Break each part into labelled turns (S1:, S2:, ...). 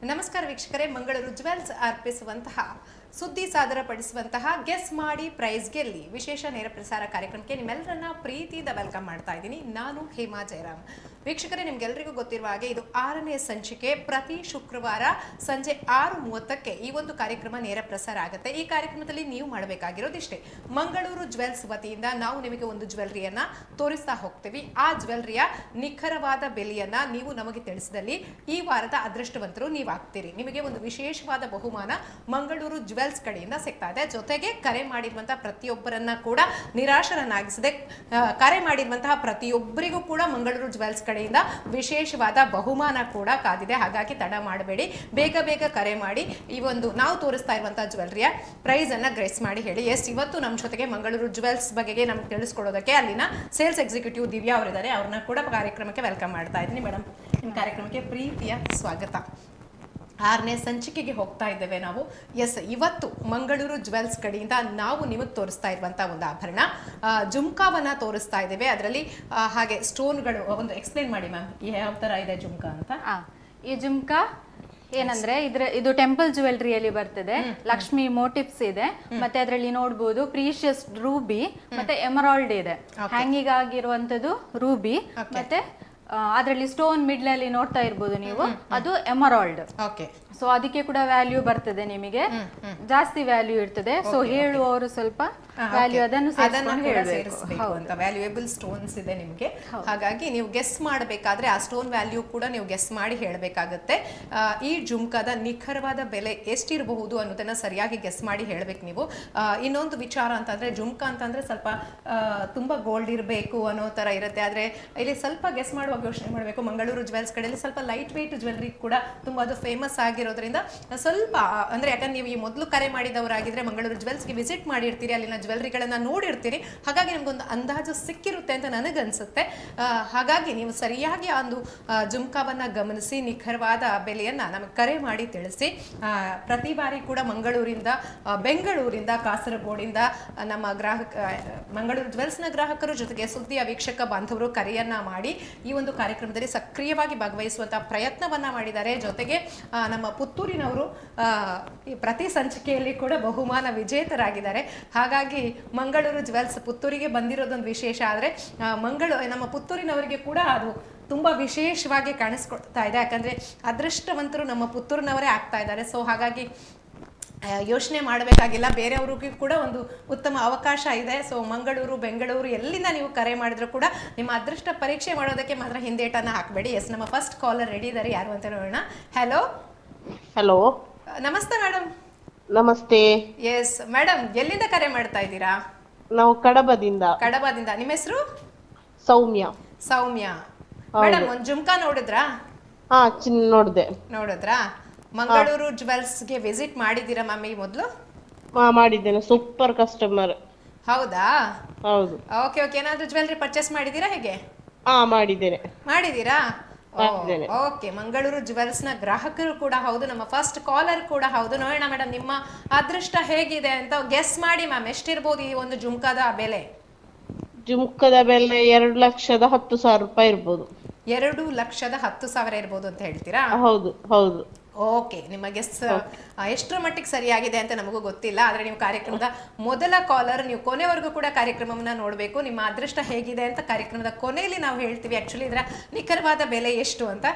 S1: ನಮಸ್ಕಾರ ವೀಕ್ಷಕರೇ, ಮಂಗಳೂರು ಜ್ಯುವೆಲ್ಸ್ ಅರ್ಪಿಸುವಂತಹ ಸುದ್ದಿ ಸಾದರಪಡಿಸುವಂತಹ ಗೆಸ್ ಮಾಡಿ ಪ್ರೈಸ್ ಗೆಲ್ಲಿ ವಿಶೇಷ ನೇರ ಪ್ರಸಾರ ಕಾರ್ಯಕ್ರಮಕ್ಕೆ ನಿಮ್ಮೆಲ್ಲರನ್ನ ಪ್ರೀತಿಯಿಂದ ವೆಲ್ಕಮ್ ಮಾಡ್ತಾ ಇದ್ದೀನಿ. ನಾನು ಹೇಮಾ ಜಯರಾಮ್. ವೀಕ್ಷಕರೇ, ನಿಮ್ಗೆಲ್ಲರಿಗೂ ಗೊತ್ತಿರುವ ಹಾಗೆ ಇದು 6ನೇ ಸಂಚಿಕೆ. ಪ್ರತಿ ಶುಕ್ರವಾರ ಸಂಜೆ 6:30ಕ್ಕೆ ಈ ಒಂದು ಕಾರ್ಯಕ್ರಮ ನೇರ ಪ್ರಸಾರ ಆಗುತ್ತೆ. ಈ ಕಾರ್ಯಕ್ರಮದಲ್ಲಿ ನೀವು ಮಾಡಬೇಕಾಗಿರೋದಿಷ್ಟೇ, ಮಂಗಳೂರು ಜ್ಯುವೆಲ್ಸ್ ವತಿಯಿಂದ ನಾವು ನಿಮಗೆ ಒಂದು ಜ್ಯುವೆಲ್ರಿಯನ್ನ ತೋರಿಸ್ತಾ ಹೋಗ್ತೀವಿ. ಆ ಜ್ಯುವೆಲ್ರಿಯ ನಿಖರವಾದ ಬೆಲೆಯನ್ನ ನೀವು ನಮಗೆ ತಿಳಿಸಿದಲ್ಲಿ ಈ ವಾರದ ಅದೃಷ್ಟವಂತರು ನೀವು ಆಗ್ತೀರಿ. ನಿಮಗೆ ಒಂದು ವಿಶೇಷವಾದ ಬಹುಮಾನ ಮಂಗಳೂರು ಜ್ಯುವೆಲ್ಸ್ ಕಡೆಯಿಂದ ಸಿಗ್ತಾ ಇದೆ. ಜೊತೆಗೆ ಕರೆ ಮಾಡಿರುವಂತಹ ಪ್ರತಿಯೊಬ್ಬರನ್ನ ಕೂಡ ನಿರಾಶರನ್ನಾಗಿಸದೆ ಕರೆ ಮಾಡಿರುವಂತಹ ಪ್ರತಿಯೊಬ್ಬರಿಗೂ ಕೂಡ ಮಂಗಳೂರು ಜ್ಯುವೆಲ್ಸ್ ಕಡೆಯಿಂದ ವಿಶೇಷವಾದ ಬಹುಮಾನ ಕೂಡ ಕಾದಿದೆ. ಹಾಗಾಗಿ ತಡ ಮಾಡಬೇಡಿ, ಬೇಗ ಬೇಗ ಕರೆ ಮಾಡಿ ಈ ಒಂದು ನಾವು ತೋರಿಸ್ತಾ ಇರುವಂತಹ ಜ್ಯುವೆಲ್ರಿಯ ಪ್ರೈಸ್ ಅನ್ನ ಗ್ರೆಸ್ ಮಾಡಿ ಹೇಳಿ. ಇವತ್ತು ನಮ್ಮ ಜೊತೆಗೆ ಮಂಗಳೂರು ಜ್ಯುವೆಲ್ಸ್ ಬಗೆಗೆ ನಮ್ಗೆ ತಿಳಿಸ್ಕೊಡೋದಕ್ಕೆ ಅಲ್ಲಿನ ಸೇಲ್ಸ್ ಎಕ್ಸಿಕ್ಯೂಟಿವ್ ದಿವ್ಯಾ ಅವರಿದ್ದಾರೆ. ಅವ್ರನ್ನ ಕೂಡ ಕಾರ್ಯಕ್ರಮಕ್ಕೆ ವೆಲ್ಕಮ್ ಮಾಡ್ತಾ ಇದ್ದೀನಿ. ಮೇಡಮ್, ನಿಮ್ಮ ಕಾರ್ಯಕ್ರಮಕ್ಕೆ ಪ್ರೀತಿಯ ಸ್ವಾಗತ. 6ನೇ ಸಂಚಿಕೆಗೆ ಹೋಗ್ತಾ ಇದ್ದೇವೆ ನಾವು. ಇವತ್ತು ಮಂಗಳೂರು ಜ್ಯುವೆಲ್ಸ್ ಕಡೆಯಿಂದ ನಾವು ನಿಮಗೆ ತೋರಿಸ್ತಾ ಇರುವಂಥ ಒಂದು ಆಭರಣ ಜುಮ್ಕಾವನ್ನ ತೋರಿಸ್ತಾ ಇದ್ದೇವೆ. ಅದರಲ್ಲಿ ಹಾಗೆ ಸ್ಟೋನ್ಗಳು ಒಂದು ಎಕ್ಸ್ಪ್ಲೇನ್ ಮಾಡಿ ಮ್ಯಾಮ್, ಯಾವ ಥರ ಇದೆ ಜುಮ್ಕಾ ಅಂತ.
S2: ಈ ಜುಮ್ಕಾ ಏನಂದ್ರೆ ಇದು ಟೆಂಪಲ್ ಜ್ಯುವೆಲ್ರಿಯಲ್ಲಿ ಬರ್ತದೆ. ಲಕ್ಷ್ಮಿ ಮೋಟಿವ್ಸ್ ಇದೆ, ಮತ್ತೆ ಅದರಲ್ಲಿ ನೋಡ್ಬೋದು ಪ್ರೀಶಿಯಸ್ ರೂಬಿ ಮತ್ತೆ ಎಮರಾಲ್ಡ್ ಇದೆ. ಹ್ಯಾಂಗಿಂಗ್ ಆಗಿರುವಂತದ್ದು ರೂಬಿ, ಮತ್ತೆ ಅದರಲ್ಲಿ ಸ್ಟೋನ್ ಮಿಡ್ಲ್ ಅಲ್ಲಿ ನೋಡ್ತಾ ಇರ್ಬೋದು ನೀವು, ಅದು ಎಮರಾಲ್ಡ್. ಸೊ ಅದಕ್ಕೆ ಕೂಡ ವ್ಯಾಲ್ಯೂ ಬರ್ತದೆ, ನಿಮಗೆ ಜಾಸ್ತಿ ವ್ಯಾಲ್ಯೂ ಇರ್ತದೆ. ಸೊ ಹೇಳುವವರು ಸ್ವಲ್ಪ ವ್ಯಾಲ್ಯೂ ಅದನ್ನು
S1: ಅಂತ ವ್ಯಾಲ್ಯೂಯೇಬಲ್ ಸ್ಟೋನ್ಸ್ ಇದೆ ನಿಮಗೆ. ಹಾಗಾಗಿ ನೀವು ಗೆಸ್ ಮಾಡಬೇಕಾದ್ರೆ ಆ ಸ್ಟೋನ್ ವ್ಯಾಲ್ಯೂ ಕೂಡ ನೀವು ಗೆಸ್ ಮಾಡಿ ಹೇಳಬೇಕಾಗುತ್ತೆ. ಈ ಜುಮ್ಕಾದ ನಿಖರವಾದ ಬೆಲೆ ಎಷ್ಟಿರಬಹುದು ಅನ್ನೋದನ್ನ ಸರಿಯಾಗಿ ಗೆಸ್ ಮಾಡಿ ಹೇಳಬೇಕು ನೀವು. ಇನ್ನೊಂದು ವಿಚಾರ ಅಂತಂದ್ರೆ, ಜುಮ್ಕಾ ಅಂತಂದ್ರೆ ಸ್ವಲ್ಪ ತುಂಬಾ ಗೋಲ್ಡ್ ಇರಬೇಕು ಅನ್ನೋ ತರ ಇರುತ್ತೆ. ಆದ್ರೆ ಇಲ್ಲಿ ಸ್ವಲ್ಪ ಗೆಸ್ ಮಾಡುವಾಗ ಯೋಚನೆ ಮಾಡಬೇಕು. ಮಂಗಳೂರು ಜ್ಯುವೆಲ್ಸ್ ಕಡೆಯಲ್ಲಿ ಸ್ವಲ್ಪ ಲೈಟ್ ವೇಟ್ ಜ್ಯುವೆಲ್ರಿ ಕೂಡ ತುಂಬಾ ಅದು ಫೇಮಸ್ ಆಗಿರೋದ್ರಿಂದ ಸ್ವಲ್ಪ ಅಂದ್ರೆ, ಯಾಕಂದ್ರೆ ನೀವು ಈ ಮೊದಲು ಕರೆ ಮಾಡಿದವರಾಗಿದ್ರೆ ಮಂಗಳೂರು ಜ್ಯುವೆಲ್ಸ್ಗೆ ವಿಸಿಟ್ ಮಾಡಿರ್ತೀರಿ, ಅಲ್ಲಿನ ಜ್ಯುವೆಲ್ರಿಗಳನ್ನ ನೋಡಿರ್ತೀರಿ. ಹಾಗಾಗಿ ನಿಮ್ಗೊಂದು ಅಂದಾಜು ಸಿಕ್ಕಿರುತ್ತೆ ಅಂತ ನನಗನ್ಸುತ್ತೆ. ಹಾಗಾಗಿ ನೀವು ಸರಿಯಾಗಿ ಆ ಒಂದು ಜುಮ್ಕಾವನ್ನ ಗಮನಿಸಿ ನಿಖರವಾದ ಬೆಲೆಯನ್ನ ನಮಗೆ ಕರೆ ಮಾಡಿ ತಿಳಿಸಿ. ಪ್ರತಿ ಬಾರಿ ಕೂಡ ಮಂಗಳೂರಿಂದ, ಬೆಂಗಳೂರಿಂದ, ಕಾಸರಗೋಡಿಂದ ನಮ್ಮ ಮಂಗಳೂರು ಜ್ಯುವೆಲ್ಸ್ನ ಗ್ರಾಹಕರು ಜೊತೆಗೆ ಸುದ್ದಿಯ ವೀಕ್ಷಕ ಬಾಂಧವರು ಕರೆಯನ್ನ ಮಾಡಿ ಈ ಒಂದು ಕಾರ್ಯಕ್ರಮದಲ್ಲಿ ಸಕ್ರಿಯವಾಗಿ ಭಾಗವಹಿಸುವಂತಹ ಪ್ರಯತ್ನವನ್ನ ಮಾಡಿದ್ದಾರೆ. ಜೊತೆಗೆ ನಮ್ಮ ಪುತ್ತೂರಿನವರು ಪ್ರತಿ ಸಂಚಿಕೆಯಲ್ಲಿ ಕೂಡ ಬಹುಮಾನ ವಿಜೇತರಾಗಿದ್ದಾರೆ. ಹಾಗಾಗಿ ಮಂಗಳೂರು ಜ್ಯುವೆಲ್ಸ್ ಪುತ್ತೂರಿಗೆ ಬಂದಿರೋದೊಂದು ವಿಶೇಷ. ಆದರೆ ನಮ್ಮ ಪುತ್ತೂರಿನವರಿಗೆ ಕೂಡ ಅದು ತುಂಬಾ ವಿಶೇಷವಾಗಿ ಕಾಣಿಸ್ಕೊಳ್ತಾ ಇದೆ. ಯಾಕಂದ್ರೆ ಅದೃಷ್ಟವಂತರು ನಮ್ಮ ಪುತ್ತೂರಿನವರೇ ಆಗ್ತಾ ಇದ್ದಾರೆ. ಸೊ ಹಾಗಾಗಿ ಯೋಚನೆ ಮಾಡಬೇಕಾಗಿಲ್ಲ, ಬೇರೆಯವ್ರಿಗೂ ಕೂಡ ಒಂದು ಉತ್ತಮ ಅವಕಾಶ ಇದೆ. ಸೊ ಮಂಗಳೂರು, ಬೆಂಗಳೂರು ಎಲ್ಲಿಂದ ನೀವು ಕರೆ ಮಾಡಿದ್ರು ಕೂಡ ನಿಮ್ಮ ಅದೃಷ್ಟ ಪರೀಕ್ಷೆ ಮಾಡೋದಕ್ಕೆ ಮಾತ್ರ ಹಿಂದೇಟನ್ನ ಹಾಕಬೇಡಿ. ನಮ್ಮ ಫಸ್ಟ್ ಕಾಲರ್ ರೆಡಿ ಇದ್ದಾರೆ, ಯಾರು ಅಂತ ನೋಡೋಣ. ಹಲೋ.
S3: ಹಲೋ,
S1: ನಮಸ್ತೆ ಮೇಡಮ್.
S3: ನಮಸ್ತೆ.
S1: ಮೇಡಮ್, ಎಲ್ಲಿಂದ ಕರೆ ಮಾಡ್ತಾ ಇದ್ದೀರಾ?
S3: ನಾವು ಕಡಬದಿಂದ.
S1: ನಿಮ್ಮ ಹೆಸರು?
S3: ಸೌಮ್ಯ.
S1: ಮೇಡಮ್, ಒಂದು ಜುಮ್ಕಾ ನೋಡಿದ್ರಾ? ನೋಡಿದ್ರಾ? ಮಂಗಳೂರು ಜ್ಯುವೆಲ್ಸ್ಗೆ ವಿಸಿಟ್ ಮಾಡಿದ್ದೀರಾ ಮ್ಯಾಮ್ ಈ ಮೊದಲು?
S3: ಮಾಡಿದ್ದೇನೆ, ಸೂಪರ್ ಕಸ್ಟಮರ್.
S1: ಹೌದಾ?
S3: ಹೌದು.
S1: ಓಕೆ. ಏನಾದ್ರೂ ಜ್ಯುವೆಲ್ರಿ ಪರ್ಚೇಸ್ ಮಾಡಿದ್ದೀರಾ ಹೇಗೆ? ಮಾಡಿದ್ದೀರಾ? ಓಕೆ. ಮಂಗಳೂರು ಜ್ಯುವೆಲ್ಸ್ ನ ಗ್ರಾಹಕರು ಕೂಡ ಹೌದು, ನಮ್ಮ ಫಸ್ಟ್ ಕಾಲರ್ ಕೂಡ ಹೌದು. ನೋಡೋಣ ಮೇಡಮ್, ನಿಮ್ಮ ಅದೃಷ್ಟ ಹೇಗಿದೆ ಅಂತ ಗೆಸ್ ಮಾಡಿ ಮ್ಯಾಮ್. ಎಷ್ಟಿರ್ಬೋದು ಈ ಒಂದು ಜುಮ್ಕಾದ ಬೆಲೆ?
S3: ಜುಮ್ಕದ ಬೆಲೆ 2,10,000 ರೂಪಾಯಿ ಇರ್ಬೋದು.
S1: 2,10,000 ಇರ್ಬೋದು ಅಂತ ಹೇಳ್ತೀರಾ?
S3: ಹೌದು.
S1: ಓಕೆ. ನಿಮ್ಮ ಗೆಸ್ ಎಷ್ಟರ ಮಟ್ಟಿಗೆ ಸರಿಯಾಗಿದೆ ಅಂತ ನಮಗೂ ಗೊತ್ತಿಲ್ಲ. ಆದರೆ ನೀವು ಕಾರ್ಯಕ್ರಮದ ಮೊದಲ ಕಾಲರ್, ನೀವು ಕೊನೆವರೆಗೂ ಕೂಡ ಕಾರ್ಯಕ್ರಮವನ್ನು ನೋಡಬೇಕು. ನಿಮ್ಮ ಅದೃಷ್ಟ ಹೇಗಿದೆ ಅಂತ ಕಾರ್ಯಕ್ರಮದ ಕೊನೆಯಲ್ಲಿ ನಾವು ಹೇಳ್ತೀವಿ. ಆ್ಯಕ್ಚುಲಿ ಇದರ ನಿಖರವಾದ ಬೆಲೆ ಎಷ್ಟು ಅಂತ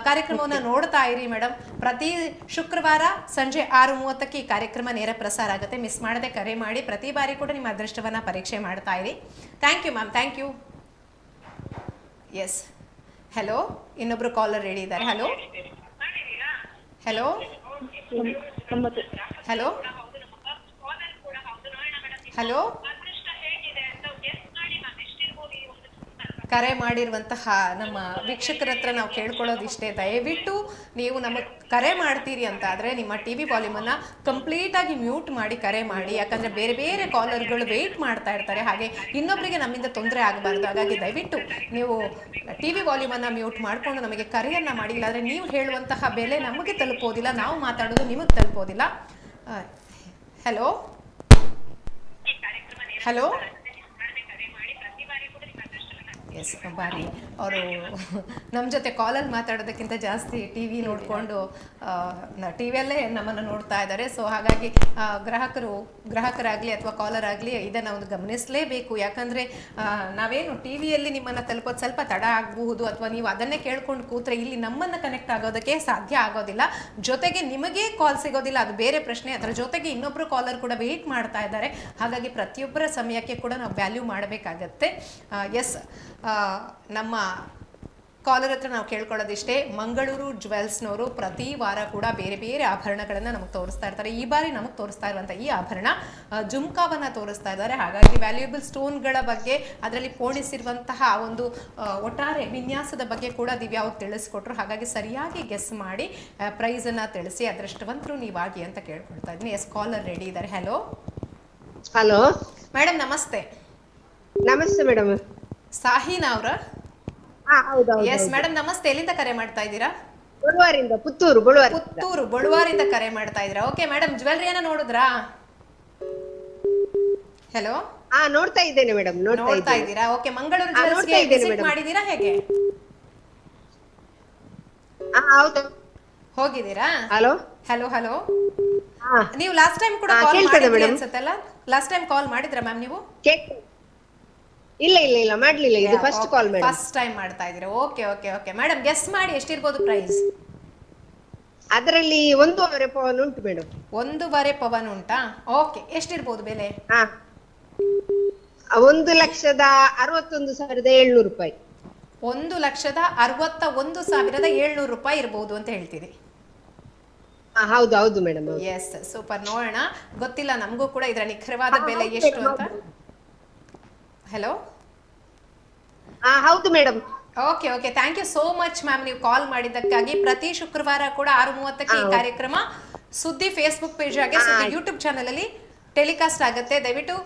S1: ಕಾರ್ಯಕ್ರಮವನ್ನು ನೋಡ್ತಾ ಇರಿ ಮೇಡಮ್. ಪ್ರತಿ ಶುಕ್ರವಾರ ಸಂಜೆ 6:30ಕ್ಕೆ ಈ ಕಾರ್ಯಕ್ರಮ ನೇರ ಪ್ರಸಾರ ಆಗುತ್ತೆ. ಮಿಸ್ ಮಾಡದೆ ಕರೆ ಮಾಡಿ. ಪ್ರತಿ ಬಾರಿ ಕೂಡ ನಿಮ್ಮ ಅದೃಷ್ಟವನ್ನು ಪರೀಕ್ಷೆ ಮಾಡ್ತಾ ಇರಿ. Thank you ma'am, thank you. Hello, ಇನ್ನೊಬ್ರು ಕಾಲರ್ ರೆಡಿ ಇದ್ದಾರೆ. ಹಲೋ. ಕರೆ ಮಾಡಿರುವಂತಹ ನಮ್ಮ ವೀಕ್ಷಕರ ಹತ್ರ ನಾವು ಕೇಳ್ಕೊಳ್ಳೋದಿಷ್ಟೇ, ದಯವಿಟ್ಟು ನೀವು ನಮಗೆ ಕರೆ ಮಾಡ್ತೀರಿ ಅಂತ ಆದರೆ ನಿಮ್ಮ ಟಿವಿ ವಾಲ್ಯೂಮನ್ನು ಕಂಪ್ಲೀಟ್ ಆಗಿ ಮ್ಯೂಟ್ ಮಾಡಿ ಕರೆ ಮಾಡಿ. ಯಾಕಂದರೆ ಬೇರೆ ಬೇರೆ ಕಾಲರ್ಗಳು ವೆಯ್ಟ್ ಮಾಡ್ತಾ ಇರ್ತಾರೆ, ಹಾಗೆ ಇನ್ನೊಬ್ಬರಿಗೆ ನಮ್ಮಿಂದ ತೊಂದರೆ ಆಗಬಾರ್ದು. ಹಾಗಾಗಿ ದಯವಿಟ್ಟು ನೀವು ಟಿವಿ ವಾಲ್ಯೂಮನ್ನು ಮ್ಯೂಟ್ ಮಾಡಿಕೊಂಡು ನಮಗೆ ಕರೆಯನ್ನು ಮಾಡಿ. ಇಲ್ಲಾಂದರೆ ನೀವು ಹೇಳುವಂತಹ ಬೆಲೆ ನಮಗೆ ತಲುಪೋದಿಲ್ಲ, ನಾವು ಮಾತಾಡೋದು ನಿಮಗೆ ತಲುಪೋದಿಲ್ಲ. ಹಲೋ. ಎಸ್ ಬಾರಿ ಅವರು ನಮ್ಮ ಜೊತೆ ಕಾಲಲ್ಲಿ ಮಾತಾಡೋದಕ್ಕಿಂತ ಜಾಸ್ತಿ ಟಿ ವಿ ನೋಡಿಕೊಂಡು ಟಿ ವಿಯಲ್ಲೇ ನಮ್ಮನ್ನು ನೋಡ್ತಾ ಇದ್ದಾರೆ. ಸೊ ಹಾಗಾಗಿ ಗ್ರಾಹಕರಾಗಲಿ ಅಥವಾ ಕಾಲರ್ ಆಗಲಿ ಇದನ್ನು ಒಂದು ಗಮನಿಸಲೇಬೇಕು. ಯಾಕಂದರೆ ನಾವೇನು ಟಿ ವಿಯಲ್ಲಿ ನಿಮ್ಮನ್ನು ತಲುಪೋದು ಸ್ವಲ್ಪ ತಡ ಆಗಬಹುದು, ಅಥವಾ ನೀವು ಅದನ್ನೇ ಕೇಳ್ಕೊಂಡು ಕೂತ್ರೆ ಇಲ್ಲಿ ನಮ್ಮನ್ನು ಕನೆಕ್ಟ್ ಆಗೋದಕ್ಕೆ ಸಾಧ್ಯ ಆಗೋದಿಲ್ಲ. ಜೊತೆಗೆ ನಿಮಗೆ ಕಾಲ್ ಸಿಗೋದಿಲ್ಲ, ಅದು ಬೇರೆ ಪ್ರಶ್ನೆ. ಅದರ ಜೊತೆಗೆ ಇನ್ನೊಬ್ಬರು ಕಾಲರ್ ಕೂಡ ವೆಯ್ಟ್ ಮಾಡ್ತಾ ಇದ್ದಾರೆ. ಹಾಗಾಗಿ ಪ್ರತಿಯೊಬ್ಬರ ಸಮಯಕ್ಕೆ ಕೂಡ ನಾವು ವ್ಯಾಲ್ಯೂ ಮಾಡಬೇಕಾಗತ್ತೆ. ಎಸ್, ನಮ್ಮ ಕಾಲರ್ ಹತ್ರ ನಾವು ಕೇಳ್ಕೊಳ್ಳೋದಿಷ್ಟೇ, ಮಂಗಳೂರು ಜ್ಯುವೆಲ್ಸ್ನವರು ಪ್ರತಿ ವಾರ ಕೂಡ ಬೇರೆ ಬೇರೆ ಆಭರಣಗಳನ್ನು ನಮಗೆ ತೋರಿಸ್ತಾ ಇರ್ತಾರೆ. ಈ ಬಾರಿ ನಮಗೆ ತೋರಿಸ್ತಾ ಇರುವಂಥ ಈ ಆಭರಣ ಜುಮ್ಕಾವನ್ನು ತೋರಿಸ್ತಾ ಇದ್ದಾರೆ. ಹಾಗಾಗಿ ವ್ಯಾಲ್ಯೂಯಬಲ್ ಸ್ಟೋನ್ಗಳ ಬಗ್ಗೆ, ಅದರಲ್ಲಿ ಪೋಣಿಸಿರುವಂತಹ ಒಂದು ಒಟ್ಟಾರೆ ವಿನ್ಯಾಸದ ಬಗ್ಗೆ ಕೂಡ ದಿವ್ಯಾ ಅವ್ರು ತಿಳಿಸ್ಕೊಟ್ರು. ಹಾಗಾಗಿ ಸರಿಯಾಗಿ ಗೆಸ್ ಮಾಡಿ ಪ್ರೈಸನ್ನು ತಿಳಿಸಿ ಅದೃಷ್ಟವಂತರು ನೀವಾಗಿ ಅಂತ ಕೇಳ್ಕೊಳ್ತಾ ಇದ್ದೀನಿ. ಎಸ್, ಕಾಲರ್ ರೆಡಿ ಇದ್ದಾರೆ. ಹಲೋ
S4: ಹಲೋ
S1: ಮೇಡಮ್, ನಮಸ್ತೆ.
S4: ನಮಸ್ತೆ ಮೇಡಮ್.
S1: ಸಾಹಿನಾ ಅವರ?
S4: ಹೌದು.
S1: ಎಸ್ ಮೇಡಮ್, ನಮಸ್ತೆ. ಎಲ್ಲಿಂದ ಕರೆ ಮಾಡ್ತಾ ಇದ್ದೀರಾ?
S4: ಬಳುವಾರಿಂದ, ಪುತ್ತೂರು
S1: ಬಳುವಾರಿಂದ ಕರೆ ಮಾಡ್ತಾ ಇದ್ದೀರಾ. ಓಕೆ ಮೇಡಮ್, ಜ್ಯುವೆಲ್ರಿಯನ್ನ ನೋಡಿದ್ರಾ? ಹೆಲೋ,
S4: ನೋಡ್ತಾ ಇದ್ದೇನೆ ಮೇಡಮ್.
S1: ನೋಡ್ತಾ ಇದ್ದೀರಾ? ಓಕೆ, ಮಂಗಳೂರು ಜ್ಯುವೆಲ್ಸ್ಗೆ ವಿಸಿಟ್ ಮಾಡಿದ್ದೀರಾ ಹೇಗೆ?
S4: ಹೌದು.
S1: ಹೋಗಿದ್ದೀರಾ?
S4: Hello
S1: hello hello. ನೀವು ಲಾಸ್ಟ್ ಟೈಮ್ ಕೂಡ ಕಾಲ್ ಮಾಡಿದ್ರಿ ಅನ್ಸುತ್ತಲ್ಲ? ಲಾಸ್ಟ್ ಟೈಮ್ ಕಾಲ್ ಮಾಡಿದ್ರಾ ಮ್ಯಾಮ್ ನೀವು?
S4: ಇಲ್ಲ ಮಾಡ್ಲಿಲ್ಲ. ಇದು first call madam.
S1: First time ಮಾಡ್ತಾ ಇದ್ದೀರಾ? Okay okay okay madam, guess ಮಾಡಿ ಎಷ್ಟಿರ್ಬೋದು ಪ್ರೈಸ್?
S4: ಅದರಲ್ಲಿ 1.5 ಪವನ್ ಉಂಟು ಮೇಡಮ್.
S1: 1.5 ಪವನ್ ಉಂಟಾ? ಓಕೆ, ಎಷ್ಟಿರ್ಬೋದು ಬೆಲೆ?
S4: 1,61,700 ರೂಪಾಯಿ.
S1: 1,61,700 ರೂಪಾಯಿ ಇರಬಹುದು ಅಂತ ಹೇಳ್ತೀರಿ?
S4: ಹೌದು ಮೇಡಮ್.
S1: S, super. ನೋಡೋಣ, ಗೊತ್ತಿಲ್ಲ ನಮಗೂ ಕೂಡ ಇದರ ನಿಖರವಾದ ಬೆಲೆ ಎಷ್ಟು ಅಂತ. ಹೆಲೋ,
S4: ಹೌದು madam.
S1: Okay okay, thank you so much ma'am ನೀವು ಕಾಲ್ ಮಾಡಿದ್ದಕ್ಕಾಗಿ. ಪ್ರತಿ ಶುಕ್ರವಾರ ಕೂಡ 6:30ಕ್ಕೆ ಈ ಕಾರ್ಯಕ್ರಮ ಸುದ್ದಿ ಫೇಸ್ಬುಕ್ ಪೇಜ್ ಹಾಗೆ ಸುದ್ದಿ ಯೂಟ್ಯೂಬ್ ಚಾನಲ್ ಅಲ್ಲಿ ಟೆಲಿಕಾಸ್ಟ್ ಆಗುತ್ತೆ. ದಯವಿಟ್ಟು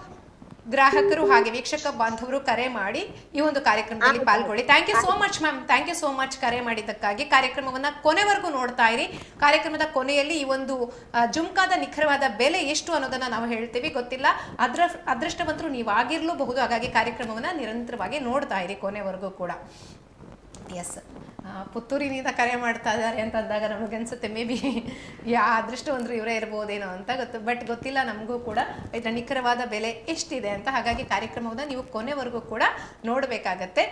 S1: ಗ್ರಾಹಕರು ಹಾಗೆ ವೀಕ್ಷಕ ಬಾಂಧವರು ಕರೆ ಮಾಡಿ ಈ ಒಂದು ಕಾರ್ಯಕ್ರಮದಲ್ಲಿ ಪಾಲ್ಗೊಳ್ಳಿ. Thank you so much ma'am, thank you so much ಕರೆ ಮಾಡಿದ್ದಕ್ಕಾಗಿ. ಕಾರ್ಯಕ್ರಮವನ್ನ ಕೊನೆವರೆಗೂ ನೋಡ್ತಾ ಇರಿ. ಕಾರ್ಯಕ್ರಮದ ಕೊನೆಯಲ್ಲಿ ಈ ಒಂದು ಜುಮ್ಕಾದ ನಿಖರವಾದ ಬೆಲೆ ಎಷ್ಟು ಅನ್ನೋದನ್ನ ನಾವು ಹೇಳ್ತೀವಿ. ಗೊತ್ತಿಲ್ಲ, ಅದೃಷ್ಟವಂತರು ನೀವಾಗಿರ್ಲೂಬಹುದು. ಹಾಗಾಗಿ ಕಾರ್ಯಕ್ರಮವನ್ನ ನಿರಂತರವಾಗಿ ನೋಡ್ತಾ ಇರಿ ಕೊನೆವರೆಗೂ ಕೂಡ. ಎಸ್, ಪುತ್ತೂರಿನಿಂದ ಕರೆ ಮಾಡ್ತಾ ಇದ್ದಾರೆ ಅಂತ ಅಂದಾಗ ನಮಗನ್ಸುತ್ತೆ ಮೇ ಬಿ ಅದೃಷ್ಟವಂತರು ಇವರೇ ಇರ್ಬೋದೇನೋ ಅಂತ ಬಟ್ ಗೊತ್ತಿಲ್ಲ ನಮಗೂ ಕೂಡ ಇದರ ನಿಖರವಾದ ಬೆಲೆ ಎಷ್ಟಿದೆ ಅಂತ. ಹಾಗಾಗಿ ಕಾರ್ಯಕ್ರಮವನ್ನು ನೀವು ಕೊನೆವರೆಗೂ ಕೂಡ ನೋಡಬೇಕಾಗತ್ತೆ.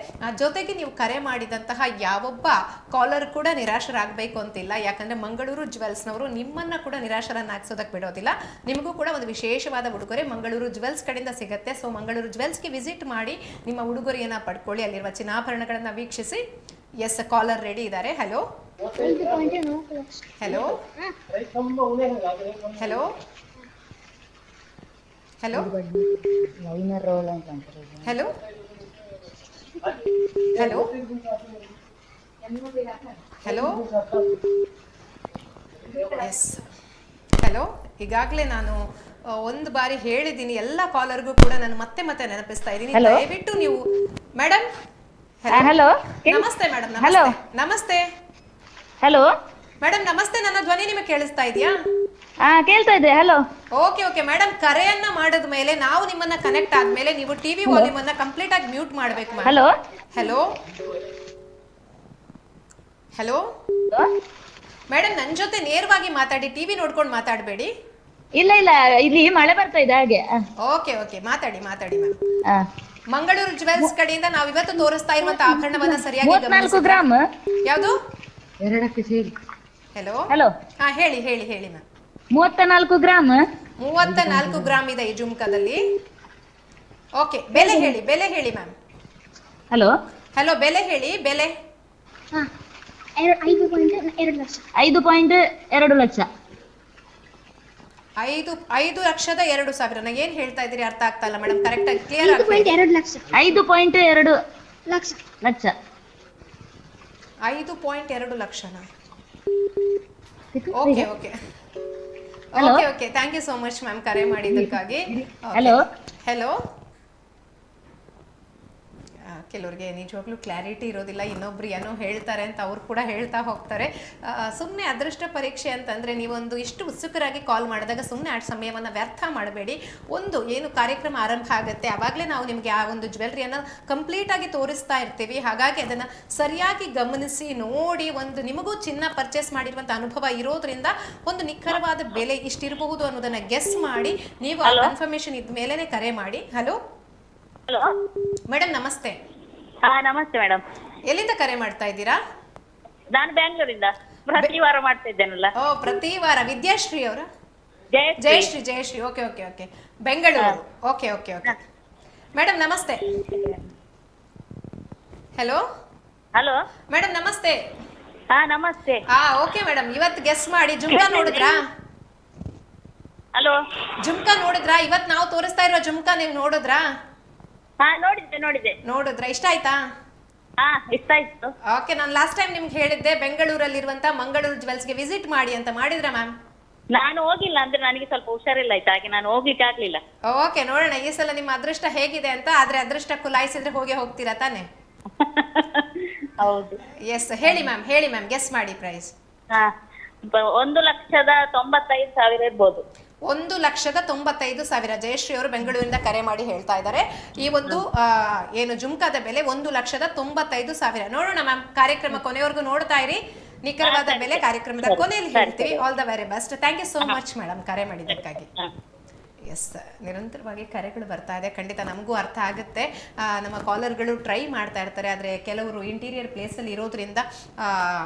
S1: ಜೊತೆಗೆ ನೀವು ಕರೆ ಮಾಡಿದಂತಹ ಯಾವೊಬ್ಬ ಕಾಲರ್ ಕೂಡ ನಿರಾಶರಾಗಬೇಕು ಅಂತಿಲ್ಲ. ಯಾಕಂದರೆ ಮಂಗಳೂರು ಜ್ಯುವೆಲ್ಸ್ನವರು ನಿಮ್ಮನ್ನು ಕೂಡ ನಿರಾಶರನ್ನಾಗಿಸೋದಕ್ಕೆ ಬಿಡೋದಿಲ್ಲ. ನಿಮಗೂ ಕೂಡ ಒಂದು ವಿಶೇಷವಾದ ಉಡುಗೊರೆ ಮಂಗಳೂರು ಜ್ಯುವೆಲ್ಸ್ ಕಡೆಯಿಂದ ಸಿಗುತ್ತೆ. ಸೊ ಮಂಗಳೂರು ಜ್ಯುವೆಲ್ಸ್ಗೆ ವಿಸಿಟ್ ಮಾಡಿ ನಿಮ್ಮ ಉಡುಗೊರೆಯನ್ನು ಪಡ್ಕೊಳ್ಳಿ, ಅಲ್ಲಿರುವ ಚಿನ್ನಾಭರಣಗಳನ್ನು ವೀಕ್ಷಿಸಿ. ಎಸ್, ಕಾಲರ್ ರೆಡಿ ಇದ್ದಾರೆ. Hello hello hello hello hello hello hello. Yes, hello. ಈಗಾಗಲೇ ನಾನು ಒಂದು ಬಾರಿ ಹೇಳಿದ್ದೀನಿ ಎಲ್ಲ ಕಾಲರ್ಗೂ ಕೂಡ ನಾನು ಮತ್ತೆ ನೆನಪಿಸ್ತಾ ಇದ್ದೀನಿ. ದಯವಿಟ್ಟು ನೀವು ಮೇಡಮ್.
S5: ಹಲೋ,
S1: ನಮಸ್ತೆ ಮೇಡಮ್.
S5: ಹಲೋ,
S1: ನಮಸ್ತೆ
S5: ಹಲೋ
S1: ಮೇಡಮ್. ನಮಸ್ತೆ, ನನ್ನ ಧ್ವನಿ ನಿಮಗೆ ಕೇಳಿಸ್ತಾ ಇದೆಯಾ?
S5: ಕೇಳ್ತಾ ಇದೆ. ಹಲೋ.
S1: ಓಕೆ ಓಕೆ ಮೇಡಮ್, ಕರೆಯನ್ನ ಮಾಡಿದ ಮೇಲೆ ನಾವು ನಿಮ್ಮನ್ನ ಕನೆಕ್ಟ್ ಆದ್ಮೇಲೆ ನೀವು ಟಿವಿ ವಾಲ್ಯೂಮ್ ಅನ್ನ ಕಂಪ್ಲೀಟ್ ಆಗಿ ಮ್ಯೂಟ್ ಮಾಡಬೇಕು madam.
S5: Hello
S1: hello hello madam, ನನ್ನ ಜೊತೆ ನೇರವಾಗಿ ಮಾತಾಡಿ, ಟಿವಿ ನೋಡ್ಕೊಂಡು ಮಾತಾಡಬೇಡಿ.
S5: ಇಲ್ಲ ಇಲ್ಲಿ ಮಳೆ ಬರ್ತಾ ಇದೆ ಹಾಗೆ.
S1: ಓಕೆ ಓಕೆ, ಮಾತಾಡಿ ಮ್ಯಾಮ್. ಮಂಗಳೂರು ಜ್ಯುವೆಲ್ಸ್ ಕಡೆಯಿಂದ ನಾವು ಇವತ್ತು ತೋರಿಸ್ತಾ ಇರುವಂತ ಆಭರಣವನ್ನ ಸರಿಯಾಗಿ
S5: 34 ಗ್ರಾಮ್.
S1: ಯಾವುದು?
S5: ಹಲೋ.
S1: ಹೇಳಿ ಮ್ಯಾಮ್.
S5: 34 ಗ್ರಾಮ್.
S1: 34 ಗ್ರಾಮ್ ಇದೆ ಈ ಜುಮ್ಕಾದಲ್ಲಿ. ಓಕೆ, ಬೆಲೆ ಹೇಳಿ ಮ್ಯಾಮ್.
S5: ಹಲೋ
S1: ಬೆಲೆ ಹೇಳಿ. ಬೆಲೆ
S5: 5.2 ಲಕ್ಷ.
S1: 5,02,000. ಏನ್ ಹೇಳ್ತಾ ಇದ್ದೀರಿ ಅರ್ಥ ಆಗ್ತಾ ಇಲ್ಲ ಮೇಡಮ್. ಕರೆಕ್ಟ್ ಆಗಿ ಕ್ಲಿಯರ್ ಆಗಿ
S5: 5.2 ಲಕ್ಷ. 5.2
S1: ಲಕ್ಷನಾ? Okay okay okay okay, thank you so much ma'am ಕರೆ ಮಾಡಿದ್ದಕ್ಕಾಗಿ.
S5: ಹಲೋ.
S1: ಕೆಲವ್ರಿಗೆ ನಿಜವಾಗ್ಲೂ ಕ್ಲಾರಿಟಿ ಇರೋದಿಲ್ಲ, ಇನ್ನೊಬ್ರು ಏನೋ ಹೇಳ್ತಾರೆ ಅಂತ ಅವ್ರು ಕೂಡ ಹೇಳ್ತಾ ಹೋಗ್ತಾರೆ. ಸುಮ್ಮನೆ ಅದೃಷ್ಟ ಪರೀಕ್ಷೆ ಅಂತಂದರೆ ನೀವೊಂದು ಇಷ್ಟು ಉತ್ಸುಕರಾಗಿ ಕಾಲ್ ಮಾಡಿದಾಗ ಸುಮ್ಮನೆ ಆ ಸಮಯವನ್ನು ವ್ಯರ್ಥ ಮಾಡಬೇಡಿ. ಒಂದು ಏನು ಕಾರ್ಯಕ್ರಮ ಆರಂಭ ಆಗುತ್ತೆ ಆವಾಗಲೇ ನಾವು ನಿಮಗೆ ಆ ಒಂದು ಜ್ಯುವೆಲ್ರಿಯನ್ನು ಕಂಪ್ಲೀಟಾಗಿ ತೋರಿಸ್ತಾ ಇರ್ತೀವಿ. ಹಾಗಾಗಿ ಅದನ್ನು ಸರಿಯಾಗಿ ಗಮನಿಸಿ ನೋಡಿ, ಒಂದು ನಿಮಗೂ ಚಿನ್ನ ಪರ್ಚೇಸ್ ಮಾಡಿರುವಂಥ ಅನುಭವ ಇರೋದ್ರಿಂದ ಒಂದು ನಿಖರವಾದ ಬೆಲೆ ಇಷ್ಟಿರಬಹುದು ಅನ್ನೋದನ್ನು ಗೆಸ್ ಮಾಡಿ ನೀವು ಆ ಕನ್ಫರ್ಮೇಷನ್ ಇದ್ದ ಮೇಲೇ ಕರೆ ಮಾಡಿ. ಹಲೋ
S6: ಹಲೋ
S1: ಮೇಡಮ್ ನಮಸ್ತೆ.
S6: ಹಾ ನಮಸ್ತೆ ಮೇಡಮ್.
S1: ಎಲ್ಲಿಂದ ಕರೆ ಮಾಡ್ತಾ ಇದ್ದೀರಾ?
S6: ನಾನು ಬ್ಯಾಂಗ್ಳೂರಿಂದ ಪ್ರತಿ ವಾರ ಮಾಡ್ತಾ ಇದ್ದೇನಲ್ಲ.
S1: ಓ, ಪ್ರತಿ ವಾರ. ವಿದ್ಯಾಶ್ರೀ ಅವರ?
S6: Jayashree.
S1: Jayashree. Okay okay okay, Bengaluru. Okay okay okay madam ನಮಸ್ತೆ. ಹಲೋ
S6: ಹಲೋ
S1: ಮೇಡಮ್ ನಮಸ್ತೆ.
S6: ಹಾ ನಮಸ್ತೆ.
S1: ಓಕೆ ಮೇಡಮ್, ಇವತ್ತು ಗೆಸ್ ಮಾಡಿ. ಜುಮ್ಕಾ ನೋಡಿದ್ರಾ?
S6: ಹಲೋ
S1: ಜುಮ್ಕಾ ನೋಡಿದ್ರಾ? ಇವತ್ತು ನಾವು ತೋರಿಸ್ತಾ ಇರೋ ಜುಮ್ಕಾ ನೀವು ನೋಡಿದ್ರಾ?
S6: ಹಾ ನೋಡಿದ್ದೆ.
S1: ಇಷ್ಟ ಆಯ್ತಾ?
S6: ಹಾ ಇಷ್ಟ ಆಯ್ತು.
S1: ಓಕೆ, ನಾನು ಲಾಸ್ಟ್ ಟೈಮ್ ನಿಮ್ಗೆ ಹೇಳಿದ್ದೆ ಬೆಂಗಳೂರಲ್ಲಿರುವಂತ ಮಂಗಳೂರು ಜ್ಯುವೆಲ್ಸ್ಗೆ ವಿಸಿಟ್ ಮಾಡಿ ಅಂತ. ಮಾಡಿದ್ರಾ ಮ್ಯಾಮ್?
S6: ನಾನು ಹೋಗಿಲ್ಲ, ಅಂದ್ರೆ ನನಗೆ ಸ್ವಲ್ಪ ಹುಷಾರಿಲ್ಲ ಆಯ್ತು, ಹಾಗೆ ನಾನು ಹೋಗ್ಲಿಕ್ಕೆ ಆಗ್ಲಿಲ್ಲ.
S1: ಓಕೆ, ನೋಡೋಣ ಈ ಸಲ ನಿಮ್ಮ ಅದೃಷ್ಟ ಹೇಗಿದೆ ಅಂತ. ಆದ್ರೆ ಅದೃಷ್ಟ ಕುಲಾಯಿಸಿದ್ರೆ ಹೋಗ್ತೀರಾ ತಾನೆ?
S6: ಹೌದು.
S1: ಎಸ್, ಹೇಳಿ ಮ್ಯಾಮ್ ಗೆಸ್ ಮಾಡಿ ಪ್ರೈಸ್.
S6: ಹಾ 1,95,000 ಇರ್ಬೋದು.
S1: 1,95,000. ಜಯಶ್ರೀ ಅವರು ಬೆಂಗಳೂರಿಂದ ಕರೆ ಮಾಡಿ ಹೇಳ್ತಾ ಇದ್ದಾರೆ. ಈ ಒಂದು ಏನು ಜುಮ್ಕಾದ ಬೆಲೆ 1,95,000. ನೋಡೋಣ ಮ್ಯಾಮ್, ಕಾರ್ಯಕ್ರಮ ಕೊನೆವರೆಗೂ ನೋಡ್ತಾ ಇರಿ. ನಿಖರವಾದ ಬೆಲೆ ಕಾರ್ಯಕ್ರಮದ ಕೊನೆಯಲ್ಲಿ ಹೇಳ್ತೀವಿ. All the very best. Thank you so much madam ಕರೆ ಮಾಡಿದ್ದಕ್ಕಾಗಿ. ಎಸ್, ನಿರಂತರವಾಗಿ ಕರೆಗಳು ಬರ್ತಾ ಇದೆ. ಖಂಡಿತ ನಮಗೂ ಅರ್ಥ ಆಗುತ್ತೆ. ನಮ್ಮ ಕಾಲರ್ಗಳು ಟ್ರೈ ಮಾಡ್ತಾ ಇರ್ತಾರೆ, ಆದರೆ ಕೆಲವರು ಇಂಟೀರಿಯರ್ ಪ್ಲೇಸಲ್ಲಿ ಇರೋದ್ರಿಂದ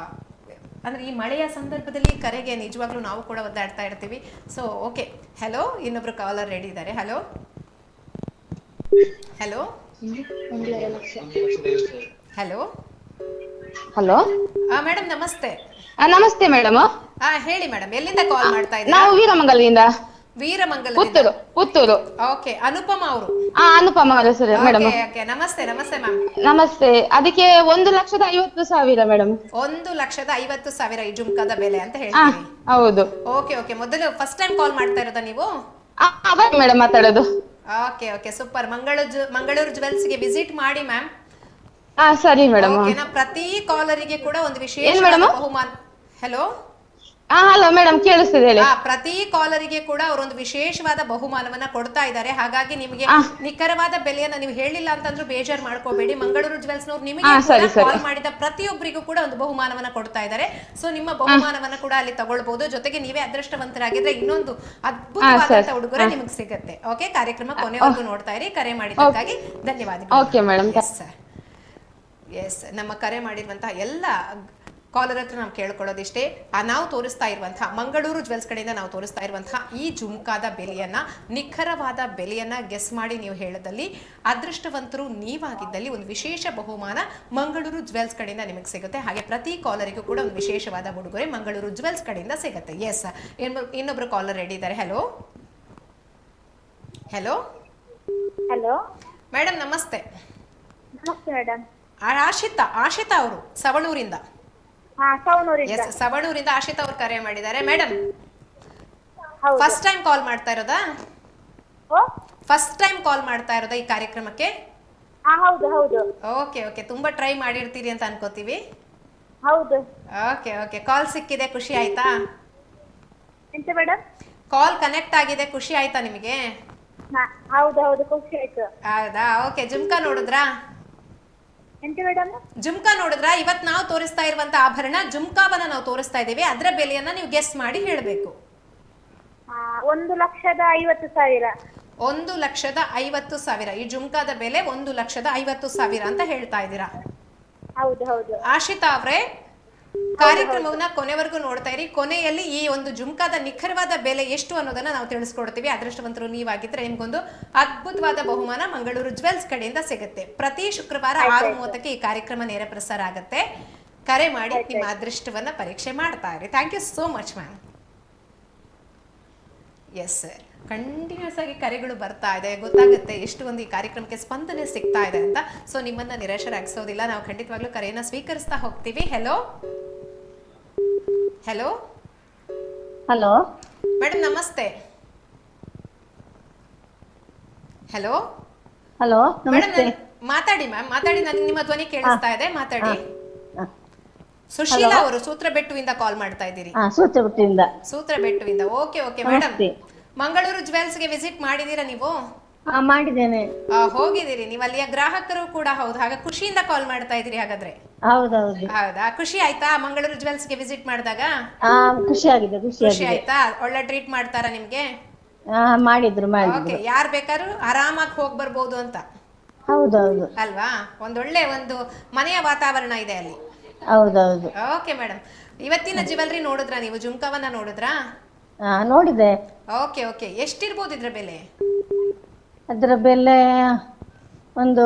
S1: ಅಂದರೆ ಈ ಮಳೆಯ ಸಂದರ್ಭದಲ್ಲಿ ಕರೆಗೆ ನಿಜವಾಗ್ಲೂ ನಾವು ಕೂಡ ಒದ್ದಾಡ್ತಾ ಇರ್ತೀವಿ. ಸೊ ಓಕೆ, ಹಲೋ, ಇನ್ನೊಬ್ರು ಕಾಲರ್ ರೆಡಿ ಇದ್ದಾರೆ. Hello hello hello
S7: hello
S1: madam ನಮಸ್ತೆ.
S7: ನಮಸ್ತೆ ಮೇಡಮ್.
S1: ಹೇಳಿ ಮೇಡಮ್, ಎಲ್ಲಿಂದ ಕಾಲ್ ಮಾಡ್ತಾ ಇದ್ದೀರಾ?
S7: ನಾವು ವೀರಮಂಗಲದಿಂದ.
S1: ವೀರಮಂಗಲ,
S7: ಪುತ್ತೂರು.
S1: ಓಕೆ, ಅನುಪಮ ಅವರು?
S7: ಅನುಪಮ ಅವರ ಸರ್ ಮೇಡಮ್.
S1: ನಮಸ್ತೆ ಮ್ಯಾಮ್.
S7: ನಮಸ್ತೆ. ಅದಕ್ಕೆ 1,50,000 ಮೇಡಮ್.
S1: 1,50,000 ಈ ಜುಮ್ಕಾದ ಬೆಲೆ ಅಂತ ಹೇಳ್ತೀವಿ.
S7: ಹೌದು.
S1: ಓಕೆ, ಮೊದಲು ಫಸ್ಟ್ ಟೈಮ್ ಕಾಲ್ ಮಾಡ್ತಾ ಇರೋದಾ ನೀವು?
S7: ಮೇಡಮ್ ಮಾತಾಡೋದು.
S1: Okay, super. ಮಂಗಳೂರು ಜ್ಯುವೆಲ್ಸ್ಗೆ ವಿಸಿಟ್ ಮಾಡಿ ಮ್ಯಾಮ್.
S7: ಸರಿ ಮೇಡಮ್.
S1: ಪ್ರತಿ ಕಾಲರಿಗೆ ಕೂಡ ಒಂದು ವಿಶೇಷ ಬಹುಮಾನ. ಹಲೋ
S7: ಹಲೋ ಮೇಡಮ್, ಕೇಳಿಸ್ತಿದೆ ಹೇಳಿ.
S1: ಪ್ರತಿ ಕಾಲರಿಗೆ ಕೂಡ ಅವರೊಂದು ವಿಶೇಷವಾದ ಬಹುಮಾನವನ್ನ ಕೊಡ್ತಾ ಇದ್ದಾರೆ. ಹಾಗಾಗಿ ನಿಮಗೆ ನಿಖರವಾದ ಬೆಲೆಯನ್ನ ನೀವು ಹೇಳಿಲ್ಲ ಅಂತಂದ್ರೂ ಬೇಜಾರು ಮಾಡ್ಕೋಬೇಡಿ. ಮಂಗಳೂರು ಜ್ಯುವೆಲ್ಸ್ ನವರು ನಿಮಗೆ ಕಾಲ್ ಮಾಡಿದ ಪ್ರತಿಯೊಬ್ಬರಿಗೂ ಕೂಡ ಒಂದು ಬಹುಮಾನವನ್ನ ಕೊಡ್ತಾ ಇದ್ದಾರೆ. ಸೊ ನಿಮ್ಮ ಬಹುಮಾನವನ್ನ ಕೂಡ ಅಲ್ಲಿ ತಗೊಳ್ಬಹುದು. ಜೊತೆಗೆ ನೀವೇ ಅದೃಷ್ಟವಂತರಾಗಿದ್ರೆ ಇನ್ನೊಂದು ಅದ್ಭುತವಾದಂತ ಉಡುಗೊರೆ ನಿಮಗೆ ಸಿಗುತ್ತೆ. ಓಕೆ, ಕಾರ್ಯಕ್ರಮ ಕೊನೆವರೆಗೂ ನೋಡ್ತಾ ಇರಿ. ಕರೆ ಮಾಡಿದ್ದಕ್ಕಾಗಿ ಧನ್ಯವಾದಗಳು.
S7: Okay madam.
S1: ಎಸ್, ನಮ್ಮ ಕರೆ ಮಾಡಿರುವಂತಹ ಎಲ್ಲ ಕಾಲರ್ ಹತ್ರ ನಾವು ಕೇಳ್ಕೊಳ್ಳೋದಿಷ್ಟೇ. ನಾವು ತೋರಿಸ್ತಾ ಇರುವಂತಹ ಮಂಗಳೂರು ಜ್ಯುವೆಲ್ಸ್ ಕಡೆಯಿಂದ ನಾವು ತೋರಿಸ್ತಾ ಇರುವಂತಹ ಈ ಜುಮ್ಕಾದ ಬೆಲೆಯನ್ನ, ನಿಖರವಾದ ಬೆಲೆಯನ್ನ ಗೆಸ್ ಮಾಡಿ ನೀವು ಹೇಳದಲ್ಲಿ ಅದೃಷ್ಟವಂತರು ನೀವಾಗಿದ್ದಲ್ಲಿ ಒಂದು ವಿಶೇಷ ಬಹುಮಾನ ಮಂಗಳೂರು ಜ್ಯುವೆಲ್ಸ್ ಕಡೆಯಿಂದ ನಿಮಗೆ ಸಿಗುತ್ತೆ. ಹಾಗೆ ಪ್ರತಿ ಕಾಲರಿಗೂ ಕೂಡ ಒಂದು ವಿಶೇಷವಾದ ಉಡುಗೊರೆ ಮಂಗಳೂರು ಜ್ಯುವೆಲ್ಸ್ ಕಡೆಯಿಂದ ಸಿಗುತ್ತೆ. ಎಸ್, ಇನ್ನೊಬ್ರು ಕಾಲರ್ ರೆಡಿ ಇದ್ದಾರೆ. ಹಲೋ ಹಲೋ
S5: ಹಲೋ
S1: ಮೇಡಮ್ ನಮಸ್ತೆ.
S5: ನಮಸ್ತೆ ಮೇಡಮ್.
S1: ಆಶಿತಾ ಅವರು ಸವಣೂರಿಂದ. ಎಸ್, ಸವಣೂರಿಂದ ಆಶಿತಾ ಅವರು ಕರೆ ಮಾಡಿದ್ದಾರೆ. ಮೇಡಮ್ ಫಸ್ಟ್ ಟೈಮ್ ಕಾಲ್ ಮಾಡ್ತಾ ಇರೋದಾ? ಈ ಕಾರ್ಯಕ್ರಮಕ್ಕೆ?
S5: ಹೌದು.
S1: ಓಕೆ, ತುಂಬಾ ಟ್ರೈ ಮಾಡಿರ್ತೀರಿ ಅಂತ ಅನ್ಕೋತೀವಿ.
S5: ಹೌದು.
S1: ಓಕೆ, ಕಾಲ್ ಸಿಕ್ಕಿದೆ, ಖುಷಿ ಆಯ್ತಾ?
S5: ಎಂತ ಮೇಡಮ್?
S1: ಕಾಲ್ ಕನೆಕ್ಟ್ ಆಗಿದೆ, ಖುಷಿ ಆಯ್ತಾ ನಿಮಗೆ?
S5: ಹೌದು, ಖುಷಿ ಆಯ್ತು.
S1: ಹೌದಾ? ಓಕೆ, ಜುಮ್ಕಾ ನೋಡಿದ್ರಾ?
S5: ಎಂತ ಮೇಡಮ್?
S1: ಜುಮ್ಕಾ ನೋಡಿದ್ರಾ? ಇವತ್ತು ನಾವು ತೋರಿಸ್ತಾ ಇರುವಂತ ಆಭರಣ ಜುಮ್ಕಾವನ್ನ ನಾವು ತೋರಿಸ್ತಾ ಇದ್ದೀವಿ. ಅದರ ಬೆಲೆಯನ್ನ ನೀವು ಗೆಸ್ ಮಾಡಿ ಹೇಳಬೇಕು.
S5: 1,50,000.
S1: 1,50,000. ಈ ಜುಮ್ಕಾದ ಬೆಲೆ 1,50,000 ಅಂತ ಹೇಳ್ತಾ ಇದ್ದೀರಾ?
S5: ಹೌದು.
S1: ಆಶಿತಾ ಅವರೇ, ಕಾರ್ಯಕ್ರಮವನ್ನ ಕೊನೆವರೆಗೂ ನೋಡ್ತಾ ಇರಿ. ಕೊನೆಯಲ್ಲಿ ಈ ಒಂದು ಜುಮ್ಕಾದ ನಿಖರವಾದ ಬೆಲೆ ಎಷ್ಟು ಅನ್ನೋದನ್ನ ನಾವು ತಿಳಿಸ್ಕೊಡ್ತೀವಿ. ಅದೃಷ್ಟವಂತರು ನೀವಾಗಿದ್ರೆ ನಿಮ್ಗೊಂದು ಅದ್ಭುತವಾದ ಬಹುಮಾನ ಮಂಗಳೂರು ಜ್ಯುವೆಲ್ಸ್ ಕಡೆಯಿಂದ ಸಿಗುತ್ತೆ. ಪ್ರತಿ ಶುಕ್ರವಾರ 6:30ಕ್ಕೆ ಈ ಕಾರ್ಯಕ್ರಮ ನೇರ ಪ್ರಸಾರ ಆಗುತ್ತೆ. ಕರೆ ಮಾಡಿ ನಿಮ್ಮ ಅದೃಷ್ಟವನ್ನ ಪರೀಕ್ಷೆ ಮಾಡ್ತಾ ಇರಿ. Thank you so much ma'am. Yes, continuous ಆಗಿ ಕರೆಗಳು ಬರ್ತಾ ಇದೆ. ಗೊತ್ತಾಗುತ್ತೆ ಎಷ್ಟು ಒಂದು ಈ ಕಾರ್ಯಕ್ರಮಕ್ಕೆ ಸ್ಪಂದನೆ ಸಿಗ್ತಾ ಇದೆ ಅಂತ. ಸೊ ನಿಮ್ಮನ್ನ ನಿರಾಶರಾಗಿಸೋದಿಲ್ಲ, ನಾವು ಖಂಡಿತವಾಗ್ಲೂ ಕರೆಯನ್ನ ಸ್ವೀಕರಿಸ್ತಾ ಹೋಗ್ತೀವಿ. ಹಲೋ ಮೇಡಮ್ ನಮಸ್ತೆ. ಹಲೋ ಮೇಡಮ್, ಮಾತಾಡಿ ಮ್ಯಾಮ್, ಮಾತಾಡಿ. ನನಗೆ ನಿಮ್ಮ ಧ್ವನಿ ಕೇಳಿಸ್ತಾ ಇದೆ, ಮಾತಾಡಿ. ಸುಶೀಲಾ ಅವರು ಸೂತ್ರಬೆಟ್ಟುವಿಂದ ಕಾಲ್ ಮಾಡ್ತಾ ಇದ್ದೀರಿ.
S3: ಸೂತ್ರಪಟ್ಟಿಯಿಂದ.
S1: ಸೂತ್ರಬೆಟ್ಟುವಿಂದ. ಓಕೆ ಓಕೆ ಮೇಡಮ್, ಮಂಗಳೂರು ಜ್ಯುವೆಲ್ಸ್ಗೆ ವಿಸಿಟ್ ಮಾಡಿದೀರಾ ನೀವು?
S3: ಮಾಡಿದ್ದೇನೆ.
S1: ಹೋಗಿದ್ದೀರಿ ನೀವು, ಅಲ್ಲಿಯ ಗ್ರಾಹಕರು ಕೂಡ. ಹೌದು, ಹಾಗೆ ಖುಷಿಯಿಂದ ಕಾಲ್ ಮಾಡ್ತಾ ಇದ್ದೀರಿ ಹಾಗಾದ್ರೆ?
S3: ಹೌದೌದು.
S1: ಹೌದಾ, ಖುಷಿ ಆಯ್ತಾ ಮಂಗಳೂರು ಜ್ಯುವೆಲ್ಸ್ಗೆ ವಿಸಿಟ್ ಮಾಡಿದಾಗ?
S3: ಖುಷಿ ಆಗಿದೆ,
S1: ಖುಷಿ ಆಯ್ತಾ? ಒಳ್ಳೆ ಟ್ರೀಟ್ ಮಾಡ್ತಾರಾ ನಿಮ್ಗೆ?
S3: ಮಾಡಿದ್ರು.
S1: ಓಕೆ, ಯಾರು ಬೇಕಾದ್ರೂ ಆರಾಮಾಗಿ ಹೋಗಿ ಬರ್ಬೋದು ಅಂತ.
S3: ಹೌದೌದು
S1: ಅಲ್ವಾ? ಒಂದೊಳ್ಳೆ ಒಂದು ಮನೆಯ ವಾತಾವರಣ ಇದೆ ಅಲ್ಲಿ.
S3: ಹೌದೌದು.
S1: ಓಕೆ ಮೇಡಮ್, ಇವತ್ತಿನ ಜ್ಯುವೆಲ್ರಿ ನೋಡಿದ್ರಾ ನೀವು? ಜುಮ್ಕಾವನ್ನ ನೋಡಿದ್ರಾ?
S3: ನೋಡಿದೆ.
S1: ಓಕೆ ಓಕೆ, ಎಷ್ಟಿರ್ಬೋದು ಇದ್ರ ಬೆಲೆ?
S3: ಅದರ ಬೆಲೆ ಒಂದು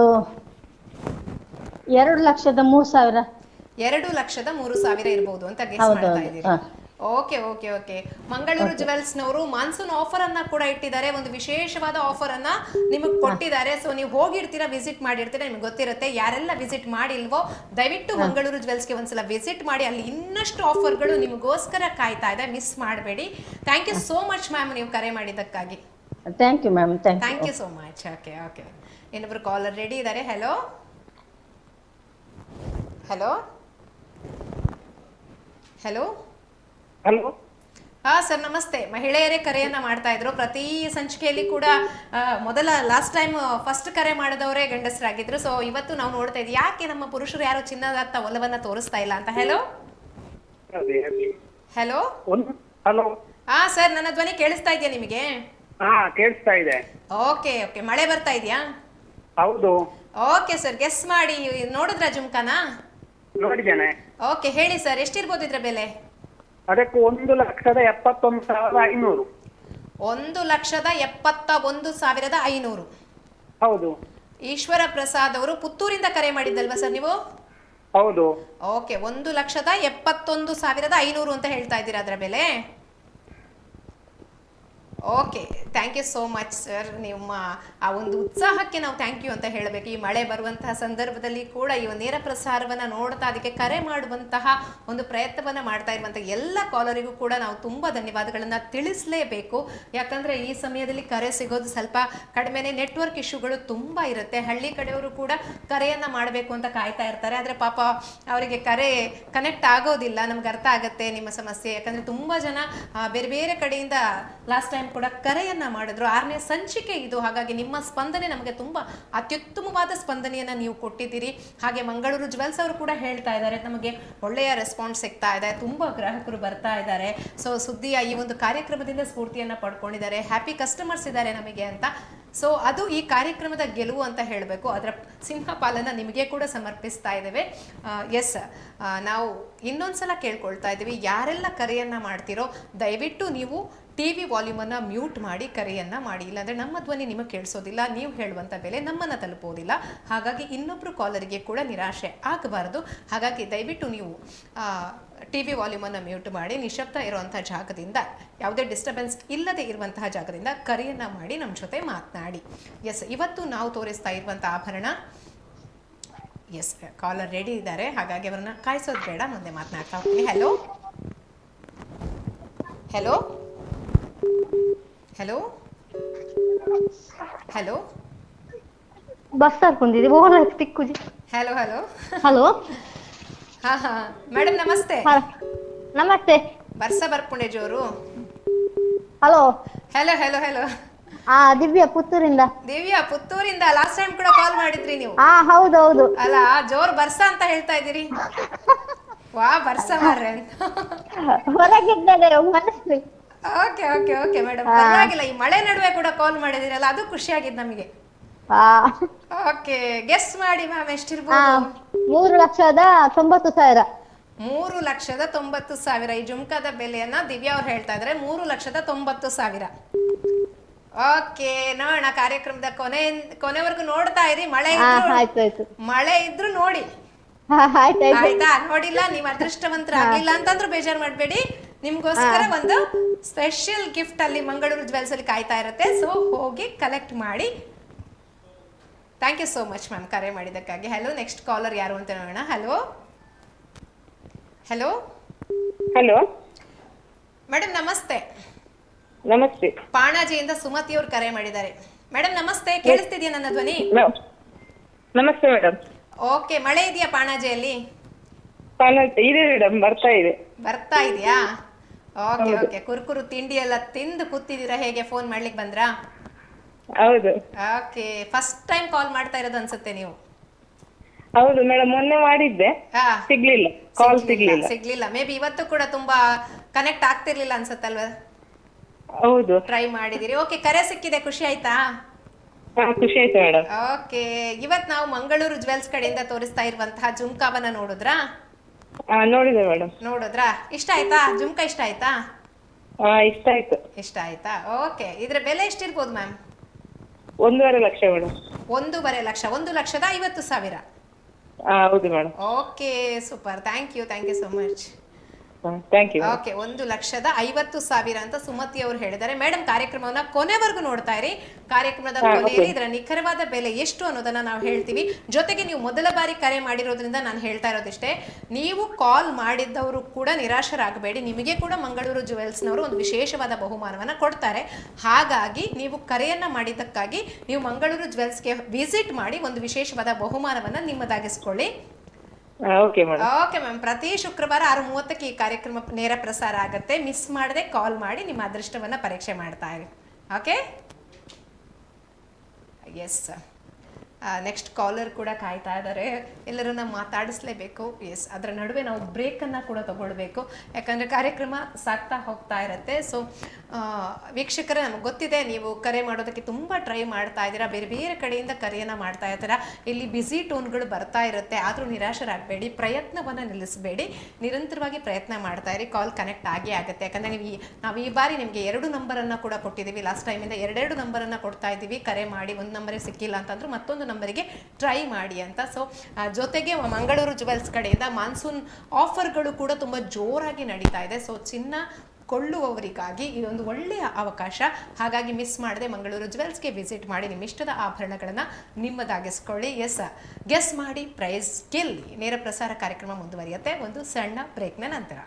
S3: 2,03,000.
S1: 2,03,000 ಇರ್ಬೋದು ಅಂತ ಗೆಸ್ ಮಾಡ್ತಾ ಇದ್ದೀರಿ. Okay okay okay. Mangaluru jewels ನವರು ಮಾನ್ಸೂನ್ ಆಫರ್ ಅನ್ನ ಕೂಡ ಇಟ್ಟಿದ್ದಾರೆ, ಒಂದು ವಿಶೇಷವಾದ ಆಫರ್ ಅನ್ನ ನಿಮಗೆ ಕೊಟ್ಟಿದ್ದಾರೆ. ಸೊ ನೀವು ಹೋಗಿರ್ತೀರಾ, ವಿಸಿಟ್ ಮಾಡಿರ್ತೀರಾ, ನಿಮ್ಗೆ ಗೊತ್ತಿರುತ್ತೆ. ಯಾರೆಲ್ಲ ವಿಸಿಟ್ ಮಾಡಿಲ್ವೋ ದಯವಿಟ್ಟು ಮಂಗಳೂರು ಜ್ಯುವೆಲ್ಸ್ಗೆ ಒಂದ್ಸಲ ವಿಸಿಟ್ ಮಾಡಿ, ಅಲ್ಲಿ ಇನ್ನಷ್ಟು ಆಫರ್ಗಳು ನಿಮಗೋಸ್ಕರ ಕಾಯ್ತಾ ಇದೆ, ಮಿಸ್ ಮಾಡಬೇಡಿ. Thank you so much ma'am, ನೀವು ಕರೆ ಮಾಡಿದ್ದಕ್ಕಾಗಿ.
S3: Thank you ma'am,
S1: thank you so much. Okay okay, ಇನ್ನೊಬ್ರು ಕಾಲರ್ ರೆಡಿ ಇದ್ದಾರೆ. Hello hello hello
S8: hello.
S1: ಹಾ ಸರ್, ನಮಸ್ತೆ. ಮಹಿಳೆಯರೇ ಕರೆಯನ್ನ ಮಾಡ್ತಾ ಇದ್ರು ಪ್ರತಿ ಸಂಚಿಕೆಯಲ್ಲಿ ಕೂಡ. ಲಾಸ್ಟ್ ಟೈಮ್ ಫಸ್ಟ್ ಕರೆ ಮಾಡಿದವರೇ ಗಂಡಸರಾಗಿದ್ರು. ಸೊ ಇವತ್ತು ನಾವು ನೋಡ್ತಾ ಇದ್ವಿ, ಯಾಕೆ ನಮ್ಮ ಪುರುಷರು ಯಾರು ಚಿನ್ನದತ್ತ ಒಲವನ್ನ ತೋರಿಸ್ತಾ ಇಲ್ಲ ಅಂತ. Hello hello
S8: hello.
S1: ಹಾ ಸರ್, ನನ್ನ ಧ್ವನಿ ಕೇಳಿಸ್ತಾ ಇದೆಯಾ ನಿಮಗೆ?
S8: ಕೇಳಿಸ್ತಾ ಇದೆ.
S1: ಓಕೆ ಓಕೆ, ಮಳೆ ಬರ್ತಾ ಇದೆಯಾ?
S8: ಹೌದು.
S1: ಓಕೆ ಸರ್, ಗೆಸ್ ಮಾಡಿ. ನೋಡಿದ್ರ ಜುಮ್ಕಾನ?
S8: ನೋಡಿದ್ದೇನೆ.
S1: ಓಕೆ, ಹೇಳಿ ಸರ್, ಎಷ್ಟಿರ್ಬೋದು ಇದ್ರ ಬೆಲೆ?
S8: ಅದಕ್ಕೆ 1,71,500.
S1: 1,71,500.
S8: ಹೌದು.
S1: ಈಶ್ವರ ಪ್ರಸಾದ್ ಅವರು ಪುತ್ತೂರಿಂದ ಕರೆ ಮಾಡಿದ್ದಲ್ವಾ ಸರ್ ನೀವು?
S8: ಹೌದು.
S1: ಓಕೆ, 1,71,500 ಅಂತ ಹೇಳ್ತಾ ಇದ್ದೀರಾ ಅದರ ಬೆಲೆ? Okay, thank you so much sir. ನಿಮ್ಮ ಆ ಒಂದು ಉತ್ಸಾಹಕ್ಕೆ ನಾವು ಥ್ಯಾಂಕ್ ಯು ಅಂತ ಹೇಳಬೇಕು. ಈ ಮಳೆ ಬರುವಂತಹ ಸಂದರ್ಭದಲ್ಲಿ ಕೂಡ ಈ ನೇರ ಪ್ರಸಾರವನ್ನು ನೋಡ್ತಾ ಅದಕ್ಕೆ ಕರೆ ಮಾಡುವಂತಹ ಒಂದು ಪ್ರಯತ್ನವನ್ನು ಮಾಡ್ತಾ ಇರುವಂತಹ ಎಲ್ಲ ಕಾಲರಿಗೂ ಕೂಡ ನಾವು ತುಂಬ ಧನ್ಯವಾದಗಳನ್ನು ತಿಳಿಸಲೇಬೇಕು. ಯಾಕಂದರೆ ಈ ಸಮಯದಲ್ಲಿ ಕರೆ ಸಿಗೋದು ಸ್ವಲ್ಪ ಕಡಿಮೆನೇ, ನೆಟ್ವರ್ಕ್ ಇಶ್ಯೂಗಳು ತುಂಬ ಇರುತ್ತೆ. ಹಳ್ಳಿ ಕಡೆಯವರು ಕೂಡ ಕರೆಯನ್ನು ಮಾಡಬೇಕು ಅಂತ ಕಾಯ್ತಾ ಇರ್ತಾರೆ, ಆದರೆ ಪಾಪ ಅವರಿಗೆ ಕರೆ ಕನೆಕ್ಟ್ ಆಗೋದಿಲ್ಲ. ನಮ್ಗೆ ಅರ್ಥ ಆಗುತ್ತೆ ನಿಮ್ಮ ಸಮಸ್ಯೆ, ಯಾಕಂದರೆ ತುಂಬ ಜನ ಬೇರೆ ಬೇರೆ ಕಡೆಯಿಂದ ಲಾಸ್ಟ್ ಟೈಮ್ ಕೂಡ ಕರೆಯನ್ನ ಮಾಡಿದ್ರು. 6ನೇ ಸಂಚಿಕೆ ಇದು, ಹಾಗಾಗಿ ನಿಮ್ಮ ಸ್ಪಂದನೆ ನಮಗೆ ತುಂಬಾ ಅತ್ಯುತ್ತಮವಾದ ಸ್ಪಂದನೆಯನ್ನ ನೀವು ಕೊಟ್ಟಿದ್ದೀರಿ. ಹಾಗೆ ಮಂಗಳೂರು ಜ್ಯುವೆಲ್ಸ್ ಅವರು ಕೂಡ ಹೇಳ್ತಾ ಇದ್ದಾರೆ, ನಮಗೆ ಒಳ್ಳೆಯ ರೆಸ್ಪಾನ್ಸ್ ಸಿಗ್ತಾ ಇದೆ, ತುಂಬಾ ಗ್ರಾಹಕರು ಬರ್ತಾ ಇದ್ದಾರೆ. ಸೊ ಸುದ್ದಿಯ ಈ ಒಂದು ಕಾರ್ಯಕ್ರಮದಿಂದ ಸ್ಫೂರ್ತಿಯನ್ನ ಪಡ್ಕೊಂಡಿದ್ದಾರೆ, ಹ್ಯಾಪಿ ಕಸ್ಟಮರ್ಸ್ ಇದ್ದಾರೆ ನಮಗೆ ಅಂತ. ಸೊ ಅದು ಈ ಕಾರ್ಯಕ್ರಮದ ಗೆಲುವು ಅಂತ ಹೇಳಬೇಕು. ಅದರ ಸಿಂಹಪಾಲನ್ನು ನಿಮಗೆ ಕೂಡ ಸಮರ್ಪಿಸ್ತಾ ಇದ್ದೇವೆ. ಎಸ್, ನಾವು ಇನ್ನೊಂದ್ಸಲ ಕೇಳ್ಕೊಳ್ತಾ ಇದ್ದೀವಿ, ಯಾರೆಲ್ಲ ಕರೆಯನ್ನು ಮಾಡ್ತೀರೋ ದಯವಿಟ್ಟು ನೀವು TV ವಾಲ್ಯೂಮನ್ನು ಮ್ಯೂಟ್ ಮಾಡಿ ಕರೆಯನ್ನು ಮಾಡಿ, ಇಲ್ಲಾಂದರೆ ನಮ್ಮ ಧ್ವನಿ ನಿಮಗೆ ಕೇಳಿಸೋದಿಲ್ಲ, ನೀವು ಹೇಳುವಂಥ ಬೆಲೆ ನಮ್ಮನ್ನು ತಲುಪೋದಿಲ್ಲ. ಹಾಗಾಗಿ ಇನ್ನೊಬ್ಬರು ಕಾಲರಿಗೆ ಕೂಡ ನಿರಾಶೆ ಆಗಬಾರ್ದು. ಹಾಗಾಗಿ ದಯವಿಟ್ಟು ನೀವು TV ವಾಲ್ಯೂಮನ್ನು ಮ್ಯೂಟ್ ಮಾಡಿ, ನಿಶಬ್ದ ಇರುವಂಥ ಜಾಗದಿಂದ, ಯಾವುದೇ ಡಿಸ್ಟರ್ಬೆನ್ಸ್ ಇಲ್ಲದೆ ಇರುವಂತಹ ಜಾಗದಿಂದ ಕರೆಯನ್ನು ಮಾಡಿ ನಮ್ಮ ಜೊತೆ ಮಾತನಾಡಿ. ಎಸ್, ಇವತ್ತು ನಾವು ತೋರಿಸ್ತಾ ಇರುವಂಥ ಆಭರಣ. ಎಸ್, ಕಾಲರ್ ರೆಡಿ ಇದ್ದಾರೆ, ಹಾಗಾಗಿ ಅವರನ್ನ ಕಾಯಿಸೋದು ಬೇಡ, ಮುಂದೆ ಮಾತನಾಡ್ತಾ ಹೋಗ್ತೀನಿ. ಹಲೋ ಹಲೋ ಹಲೋ ಹಲೋ
S9: ಬಸ್ ಹಾಕೊಂಡಿದೆ ಓಲ ತಿಕ್ಕುಜಿ.
S1: Hello hello
S9: hello.
S1: ಹಾ ಹಾ ಮೇಡಮ್ ನಮಸ್ತೆ.
S9: ನಮಸ್ತೆ.
S1: ಬರ್ಸ ಬರ್ಪುಣೇಜ್ ಅವರು.
S9: Hello
S1: hello hello hello.
S9: Divya ಪುತ್ತೂರಿಂದ.
S1: ದಿವ್ಯಾ ಪುತ್ತೂರಿಂದ, ಲಾಸ್ಟ್ ಟೈಮ್ ಕೂಡ ಕಾಲ್ ಮಾಡಿದ್ರಿ ನೀವು.
S9: ಹೌದೌದು.
S1: ಅಲ್ಲ, ಜೋರ್ ಬರ್ಸ ಅಂತ ಹೇಳ್ತಾ ಇದ್ದೀರಿ. ವಾ, ಬರ್ಸ ಮಾರ್ರೆ ಅಂತ
S9: ಹೊರಗಿದ್ದಾರೆ ಮನಸ್ಸು.
S1: ಓಕೆ ಓಕೆ ಓಕೆ ಮೇಡಮ್, ಪರವಾಗಿಲ್ಲ. ಈ ಮಳೆ ನಡುವೆ ಕೂಡ ಕಾಲ್ ಮಾಡಿದಿರಲ್ಲ, ಅದು ಖುಷಿಯಾಗಿದ್ದು ನಮಗೆ. ಓಕೆ, ಗೆಸ್ ಮಾಡಿ ಮ್ಯಾಮ್, ಎಷ್ಟಿರ್ಬೋದು?
S9: 3,90,000.
S1: 3,90,000 ಈ ಜುಮ್ಕಾದ ಬೆಲೆಯನ್ನ ದಿವ್ಯಾ ಅವ್ರು ಹೇಳ್ತಾ ಇದ್ದಾರೆ, 3,90,000. ಓಕೆ, ನೋಡೋಣ. ಕಾರ್ಯಕ್ರಮದ ಕೊನೆವರೆಗೂ ನೋಡ್ತಾ ಇರಿ. ಮಳೆ ಇದ್ರು ನೋಡಿ. ಆಯ್ತಾ? ನೋಡಿಲ್ಲ, ನೀವು ಅದೃಷ್ಟವಂತರಾಗಿಲ್ಲ ಅಂತಂದ್ರೂ ಬೇಜಾರು ಮಾಡಬೇಡಿ. ನಿಮ್ಗೋಸ್ಕರ ಒಂದು ಸ್ಪೆಷಲ್ ಗಿಫ್ಟ್ ಅಲ್ಲಿ ಮಂಗಳೂರು ಜ್ಯುವೆಲ್ಸ್ ಅಲ್ಲಿ ಕಾಯ್ತಾ ಇರುತ್ತೆ. ಸೊ ಹೋಗಿ ಕಲೆಕ್ಟ್ ಮಾಡಿ. Thank you so much ma'am ಕರೆ ಮಾಡಿದ್ದಕ್ಕಾಗಿ. ಹಲೋ, ನೆಕ್ಸ್ಟ್ ಕಾಲರ್ ಯಾರು ಅಂತ ನೋಡೋಣ. ಹಲೋ ಹಲೋ
S10: ಹಲೋ
S1: ಮೇಡಮ್ ನಮಸ್ತೆ.
S10: ನಮಸ್ತೆ.
S1: ಪಾಣಾಜಿಯಿಂದ ಸುಮತಿ ಅವರು ಕರೆ ಮಾಡಿದ್ದಾರೆ. ಮೇಡಮ್ ನಮಸ್ತೆ, ಕೇಳಿಸ್ತಿದ್ಯಾ ನನ್ನ ಧ್ವನಿ?
S10: ನಮಸ್ತೆ ಮೇಡಮ್.
S1: ಓಕೆ, ಮಳೆ ಇದೆಯಾ ಪಾಣಾಜೆಯಲ್ಲಿ?
S10: ಇದೆ ಮೇಡಮ್, ಬರ್ತಾ ಇದೆ.
S1: ಬರ್ತಾ ಇದೆಯಾ? Okay okay. ಕುರುಕುರು ತಿಂಡಿ ಎಲ್ಲ ತಿಂದು ಕೂತಿದ್ದೀರಾ? ಹೇಗೆ ಫೋನ್ ಮಾಡ್ಲಿಕ್ಕೆ ಬಂದ್ರಾ?
S10: ಹೌದು
S1: ಓಕೆ, ಫಸ್ಟ್ ಟೈಮ್ ಕಾಲ್ ಮಾಡ್ತಾ ಇರೋದು ಅನ್ಸುತ್ತೆ ನೀವು.
S10: ಹೌದು ಮೇಡಮ್, ಮೊನ್ನೆ ಮಾಡಿದ್ದೆ,
S1: ಹಾ,
S10: ಸಿಗ್ಲಿಲ್ಲ, ಕಾಲ್ ಸಿಗ್ಲಿಲ್ಲ.
S1: ಸಿಗ್ಲಿಲ್ಲ. ಮೇ ಬಿ ಇವತ್ತು ಕೂಡ ತುಂಬಾ ಕನೆಕ್ಟ್ ಆಗ್ತಿರ್ಲಿಲ್ಲ ಅನ್ಸುತ್ತಲ್ವಾ?
S10: ಹೌದು.
S1: ಟ್ರೈ ಮಾಡಿದಿರಿ. ಓಕೆ, ಕರೆ ಸಿಕ್ಕಿದೆ, ಖುಷಿ ಆಯ್ತಾ?
S10: ಖುಷಿ ಆಯ್ತು ಮೇಡಮ್.
S1: ಓಕೆ, ಇವತ್ ನಾವು ಮಂಗಳೂರು ಜ್ವೆಲ್ಸ್ ಕಡೆಯಿಂದ ತೋರಿಸ್ತಾ ಇರುವಂತಹ ಜುಮ್ಕಾವನ್ನ ನೋಡಿದ್ರಾ?
S10: ನೋಡಿದೆ ಮೇಡಮ್.
S1: ನೋಡಿದ್ರಾ? ಇಷ್ಟ ಆಯ್ತಾ ಜುಮ್ಕಾ? ಇಷ್ಟ ಆಯ್ತಾ?
S10: ಇಷ್ಟ ಆಯ್ತು.
S1: ಇಷ್ಟ ಆಯ್ತಾ? ಓಕೆ, ಇದ್ರ ಬೆಲೆ ಎಷ್ಟಿರ್ಬೋದು ಮ್ಯಾಮ್?
S10: 1.5 ಲಕ್ಷ ಮೇಡಮ್.
S1: 1.5 ಲಕ್ಷ. 1,50,000.
S10: ಹೌದು madam.
S1: Okay, super. Thank you so much.
S10: Thank you.
S1: Okay, 1,50,000 ಅಂತ ಸುಮತಿ ಅವರು ಹೇಳಿದ್ದಾರೆ. ಮೇಡಮ್, ಕಾರ್ಯಕ್ರಮವನ್ನ ಕೊನೆವರೆಗೂ ನೋಡ್ತಾ ಇರಿ. ಕಾರ್ಯಕ್ರಮದ ಕೊನೆಯಲ್ಲಿ ಇದರ ನಿಖರವಾದ ಬೆಲೆ ಎಷ್ಟು ಅನ್ನೋದನ್ನ ನಾವು ಹೇಳ್ತೀವಿ. ಜೊತೆಗೆ ನೀವು ಮೊದಲ ಬಾರಿ ಕರೆ ಮಾಡಿರೋದ್ರಿಂದ ನಾನು ಹೇಳ್ತಾ ಇರೋದಿಷ್ಟೇ, ನೀವು ಕಾಲ್ ಮಾಡಿದ್ದವರು ಕೂಡ ನಿರಾಶರಾಗಬೇಡಿ. ನಿಮಗೆ ಕೂಡ ಮಂಗಳೂರು ಜ್ಯುವೆಲ್ಸ್ನವರು ಒಂದು ವಿಶೇಷವಾದ ಬಹುಮಾನವನ್ನ ಕೊಡ್ತಾರೆ. ಹಾಗಾಗಿ ನೀವು ಕರೆಯನ್ನ ಮಾಡಿದ್ದಕ್ಕಾಗಿ ನೀವು ಮಂಗಳೂರು ಜ್ಯುವೆಲ್ಸ್ಗೆ ವಿಸಿಟ್ ಮಾಡಿ ಒಂದು ವಿಶೇಷವಾದ ಬಹುಮಾನವನ್ನ ನಿಮ್ಮದಾಗಿಸ್ಕೊಳ್ಳಿ.
S10: Okay madam.
S1: ಓಕೆ ಮ್ಯಾಮ್, ಪ್ರತಿ ಶುಕ್ರವಾರ 6:30ಕ್ಕೆ ಈ ಕಾರ್ಯಕ್ರಮ ನೇರ ಪ್ರಸಾರ ಆಗುತ್ತೆ. ಮಿಸ್ ಮಾಡದೆ ಕಾಲ್ ಮಾಡಿ ನಿಮ್ಮ ಅದೃಷ್ಟವನ್ನ ಪರೀಕ್ಷೆ ಮಾಡ್ತಾ ಇರಿ. Okay, yes. ನೆಕ್ಸ್ಟ್ ಕಾಲರ್ ಕೂಡ ಕಾಯ್ತಾ ಇದ್ದಾರೆ. ಎಲ್ಲರನ್ನ ಮಾತಾಡಿಸ್ಲೇಬೇಕು. ಎಸ್, ಅದರ ನಡುವೆ ನಾವು ಬ್ರೇಕನ್ನು ಕೂಡ ತಗೊಳ್ಬೇಕು, ಯಾಕಂದರೆ ಕಾರ್ಯಕ್ರಮ ಸಾಗ್ತಾ ಹೋಗ್ತಾ ಇರುತ್ತೆ. ಸೊ ವೀಕ್ಷಕರೇ, ನಮಗೆ ಗೊತ್ತಿದೆ ನೀವು ಕರೆ ಮಾಡೋದಕ್ಕೆ ತುಂಬ ಟ್ರೈ ಮಾಡ್ತಾ ಇದ್ದೀರಾ, ಬೇರೆ ಬೇರೆ ಕಡೆಯಿಂದ ಕರೆಯನ್ನು ಮಾಡ್ತಾ ಇರ್ತೀರಾ. ಇಲ್ಲಿ ಬ್ಯುಸಿ ಟೋನ್ಗಳು ಬರ್ತಾ ಇರುತ್ತೆ. ಆದರೂ ನಿರಾಶರಾಗಬೇಡಿ, ಪ್ರಯತ್ನವನ್ನು ನಿಲ್ಲಿಸಬೇಡಿ, ನಿರಂತರವಾಗಿ ಪ್ರಯತ್ನ ಮಾಡ್ತಾ ಇರಿ. ಕಾಲ್ ಕನೆಕ್ಟ್ ಆಗೇ ಆಗುತ್ತೆ. ಯಾಕಂದರೆ ನಾವು ಈ ಬಾರಿ ನಿಮಗೆ 2 ನಂಬರನ್ನು ಕೂಡ ಕೊಟ್ಟಿದ್ದೀವಿ. ಲಾಸ್ಟ್ ಟೈಮಿಂದ 2 ನಂಬರನ್ನು ಕೊಡ್ತಾ ಇದ್ದೀವಿ. ಕರೆ ಮಾಡಿ, ಒಂದು ನಂಬರಿಗೆ ಸಿಕ್ಕಿಲ್ಲ ಅಂತಂದ್ರೂ ಮತ್ತೊಂದು ನಂಬರಿಗೆ ಟ್ರೈ ಮಾಡಿ ಅಂತ. ಸೊ ಜೊತೆಗೆ ಮಂಗಳೂರು ಜ್ಯುವೆಲ್ಸ್ ಕಡೆಯಿಂದ ಮಾನ್ಸೂನ್ ಆಫರ್ಗಳು ಕೂಡ ತುಂಬ ಜೋರಾಗಿ ನಡೀತಾ ಇದೆ. ಸೊ ಚಿನ್ನ ಕೊಳ್ಳುವವರಿಗಾಗಿ ಇದೊಂದು ಒಳ್ಳೆಯ ಅವಕಾಶ. ಹಾಗಾಗಿ ಮಿಸ್ ಮಾಡದೆ ಮಂಗಳೂರು ಜ್ಯುವೆಲ್ಸ್ಗೆ ವಿಸಿಟ್ ಮಾಡಿ ನಿಮ್ಮ ಇಷ್ಟದ ಆಭರಣಗಳನ್ನು ನಿಮ್ಮದಾಗಿಸ್ಕೊಳ್ಳಿ. ಎಸ್, ಗೆಸ್ ಮಾಡಿ ಪ್ರೈಸ್ ಗೆಲ್ಲಿ. ನೇರ ಪ್ರಸಾರ ಕಾರ್ಯಕ್ರಮ ಮುಂದುವರಿಯುತ್ತೆ ಒಂದು ಸಣ್ಣ ಬ್ರೇಕ್ನ ನಂತರ.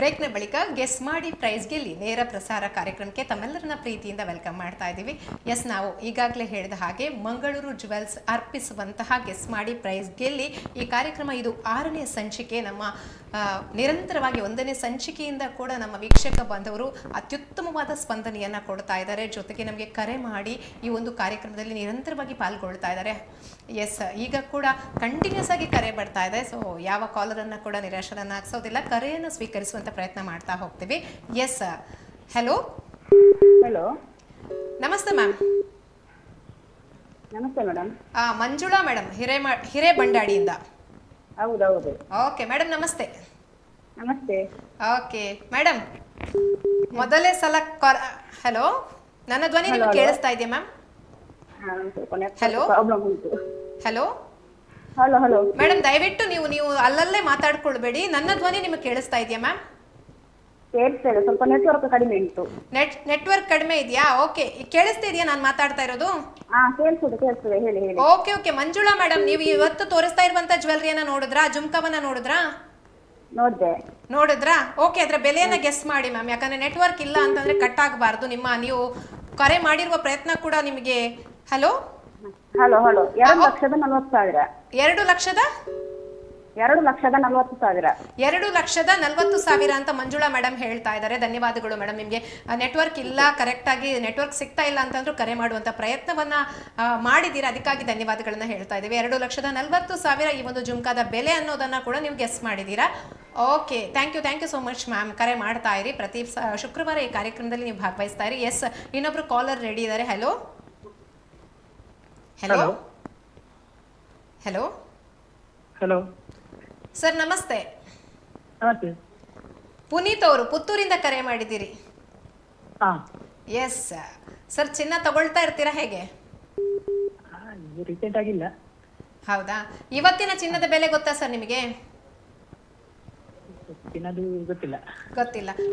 S1: ಬ್ರೇಕ್ನ ಬಳಿಕ ಗೆಸ್ ಮಾಡಿ ಪ್ರೈಸ್ ಗೆಲ್ಲಿ ನೇರ ಪ್ರಸಾರ ಕಾರ್ಯಕ್ರಮಕ್ಕೆ ತಮ್ಮೆಲ್ಲರನ್ನ ಪ್ರೀತಿಯಿಂದ ವೆಲ್ಕಮ್ ಮಾಡ್ತಾ ಇದ್ದೀವಿ. ಎಸ್, ನಾವು ಈಗಾಗಲೇ ಹೇಳಿದ ಹಾಗೆ ಮಂಗಳೂರು ಜುವೆಲ್ಸ್ ಅರ್ಪಿಸುವಂತಹ ಗೆಸ್ ಮಾಡಿ ಪ್ರೈಸ್ ಗೆಲ್ಲಿ ಈ ಕಾರ್ಯಕ್ರಮ ಇದು 6ನೇ ಸಂಚಿಕೆ. ನಮ್ಮ ನಿರಂತರವಾಗಿ 1ನೇ ಸಂಚಿಕೆಯಿಂದ ಕೂಡ ನಮ್ಮ ವೀಕ್ಷಕ ಬಾಂಧವರು ಅತ್ಯುತ್ತಮವಾದ ಸ್ಪಂದನೆಯನ್ನು ಕೊಡ್ತಾ ಇದ್ದಾರೆ. ಜೊತೆಗೆ ನಮಗೆ ಕರೆ ಮಾಡಿ ಈ ಒಂದು ಕಾರ್ಯಕ್ರಮದಲ್ಲಿ ನಿರಂತರವಾಗಿ ಪಾಲ್ಗೊಳ್ತಾ ಇದ್ದಾರೆ. ಎಸ್, ಈಗ ಕೂಡ ಕಂಟಿನ್ಯೂಸ್ ಆಗಿ ಕರೆ ಬರ್ತಾ ಇದೆ. ಸೊ ಯಾವ ಕಾಲರನ್ನು ಕೂಡ ನಿರಾಶರನ್ನಾಗಿಸೋದಿಲ್ಲ, ಕರೆಯನ್ನು ಸ್ವೀಕರಿಸುವಂಥ ಪ್ರಯತ್ನ ಮಾಡ್ತಾ ಹೋಗ್ತೀವಿ. Yes, hello.
S10: ಹಲೋ,
S1: ನಮಸ್ತೆ ಮ್ಯಾಮ್.
S10: ನಮಸ್ತೆ ಮೇಡಮ್.
S1: ಮಂಜುಳಾ ಮೇಡಮ್, ಹಿರೇಬಂಡಾಡಿಯಿಂದ.
S10: ಹೌದೌದು.
S1: ಓಕೆ ಮೇಡಮ್, ನಮಸ್ತೆ.
S10: ನಮಸ್ತೆ.
S1: ಓಕೆ ಮೇಡಮ್, ಮೊದಲೇ ಸಲ ಹಲೋ, ನನ್ನ ಧ್ವನಿ ನಿಮಗೆ ಕೇಳಿಸ್ತಾ ಇದೆಯಾ ಮ್ಯಾಮ್? ಹಲೋ
S10: ಪ್ರಾಬ್ಲಮ್ ಉಂಟು.
S1: ಹಲೋ
S10: ಹಲೋ ಹಲೋ
S1: ಮೇಡಮ್, ದಯವಿಟ್ಟು ನೀವು ಅಲ್ಲಲ್ಲೇ ಮಾತಾಡ್ಕೊಳ್ಬೇಡಿ. ನನ್ನ ಧ್ವನಿ ನಿಮಗೆ ಕೇಳಿಸ್ತಾ ಇದೆಯಾ ಮ್ಯಾಮ್?
S10: ಕೇಳಿಸ್ತದೆ, ಸ್ವಲ್ಪ ನೆಟ್ವರ್ಕ್ ಕಡಿಮೆ ಉಂಟು.
S1: ನೆಟ್ವರ್ಕ್ ಕಡಿಮೆ ಇದೆಯಾ? ಓಕೆ, ಕೇಳಿಸ್ತಾ ಇದೆಯಾ ನಾನು ಮಾತಾಡ್ತಾ ಇರೋದು?
S10: ಕೇಳಿಸ್ತದೆ, ಹೇಳಿ ಹೇಳಿ.
S1: ಓಕೆ ಮಂಜುಳಾ ಮೇಡಮ್, ನೀವು ಇವತ್ತು ತೋರಿಸ್ತಾ ಇರುವಂತ ಜ್ಯುವೆಲ್ರಿಯನ್ನ ನೋಡಿದ್ರಾ? ಜುಮ್ಕಾವನ್ನ ನೋಡಿದ್ರಾ? ಓಕೆ, ಅದರ ಬೆಲೆಯನ್ನ ಗೆಸ್ ಮಾಡಿ ಮ್ಯಾಮ್. ಯಾಕಂದ್ರೆ ನೆಟ್ವರ್ಕ್ ಇಲ್ಲ ಅಂತಂದ್ರೆ ಕಟ್ ಆಗಬಾರ್ದು. ನೀವು ಕರೆ ಮಾಡಿರುವ ಪ್ರಯತ್ನ ಕೂಡ ನಿಮಗೆ. Hello
S10: hello hello 2,40,000.
S1: 2,40,000 2,40,000 ಅಂತ ಮಂಜುಳಾ ಮೇಡಮ್ ಹೇಳ್ತಾ ಇದ್ದಾರೆ. ಧನ್ಯವಾದಗಳು ಮೇಡಮ್. ನಿಮಗೆ ನೆಟ್ವರ್ಕ್ ಇಲ್ಲ, ಕರೆಕ್ಟ್ ಆಗಿ ನೆಟ್ವರ್ಕ್ ಸಿಗ್ತಾ ಇಲ್ಲ ಅಂತಂದ್ರೂ ಕರೆ ಮಾಡುವಂತ ಪ್ರಯತ್ನವನ್ನ ಮಾಡಿದ್ದೀರಾ, ಅದಕ್ಕಾಗಿ ಧನ್ಯವಾದಗಳನ್ನ ಹೇಳ್ತಾ ಇದ್ದೀವಿ. 2,40,000 ಈ ಒಂದು ಜುಮ್ಕಾದ ಬೆಲೆ ಅನ್ನೋದನ್ನ ಕೂಡ ನೀವು ಗೆಸ್ ಮಾಡಿದ್ದೀರಾ. Okay, thank you so much ma'am. ಕರೆ ಮಾಡ್ತಾ ಇರಿ, ಪ್ರತಿ ಶುಕ್ರವಾರ ಈ ಕಾರ್ಯಕ್ರಮದಲ್ಲಿ ನೀವು ಭಾಗವಹಿಸ್ತಾ ಇರಿ. ಎಸ್, ಇನ್ನೊಬ್ರು ಕಾಲರ್ ರೆಡಿ ಇದ್ದಾರೆ. Hello hello hello
S8: hello
S1: sir, ನಮಸ್ತೆ.
S8: ನಮಸ್ತೆ.
S1: ಪುನೀತ್ ಅವರು ಪುತ್ತೂರಿಂದ ಕರೆ ಮಾಡಿದ್ದೀರಿ. ಎಸ್ ಸರ್, ಚಿನ್ನ ತಗೊಳ್ತಾ ಇರ್ತೀರಾ ಹೇಗೆ?
S8: ರೀಸೆಂಟ್ ಆಗಿಲ್ಲ.
S1: ಹೌದಾ? ಇವತ್ತಿನ ಚಿನ್ನದ ಬೆಲೆ ಗೊತ್ತಾ ಸರ್ ನಿಮಗೆ? ಗೊತ್ತಿಲ್ಲ.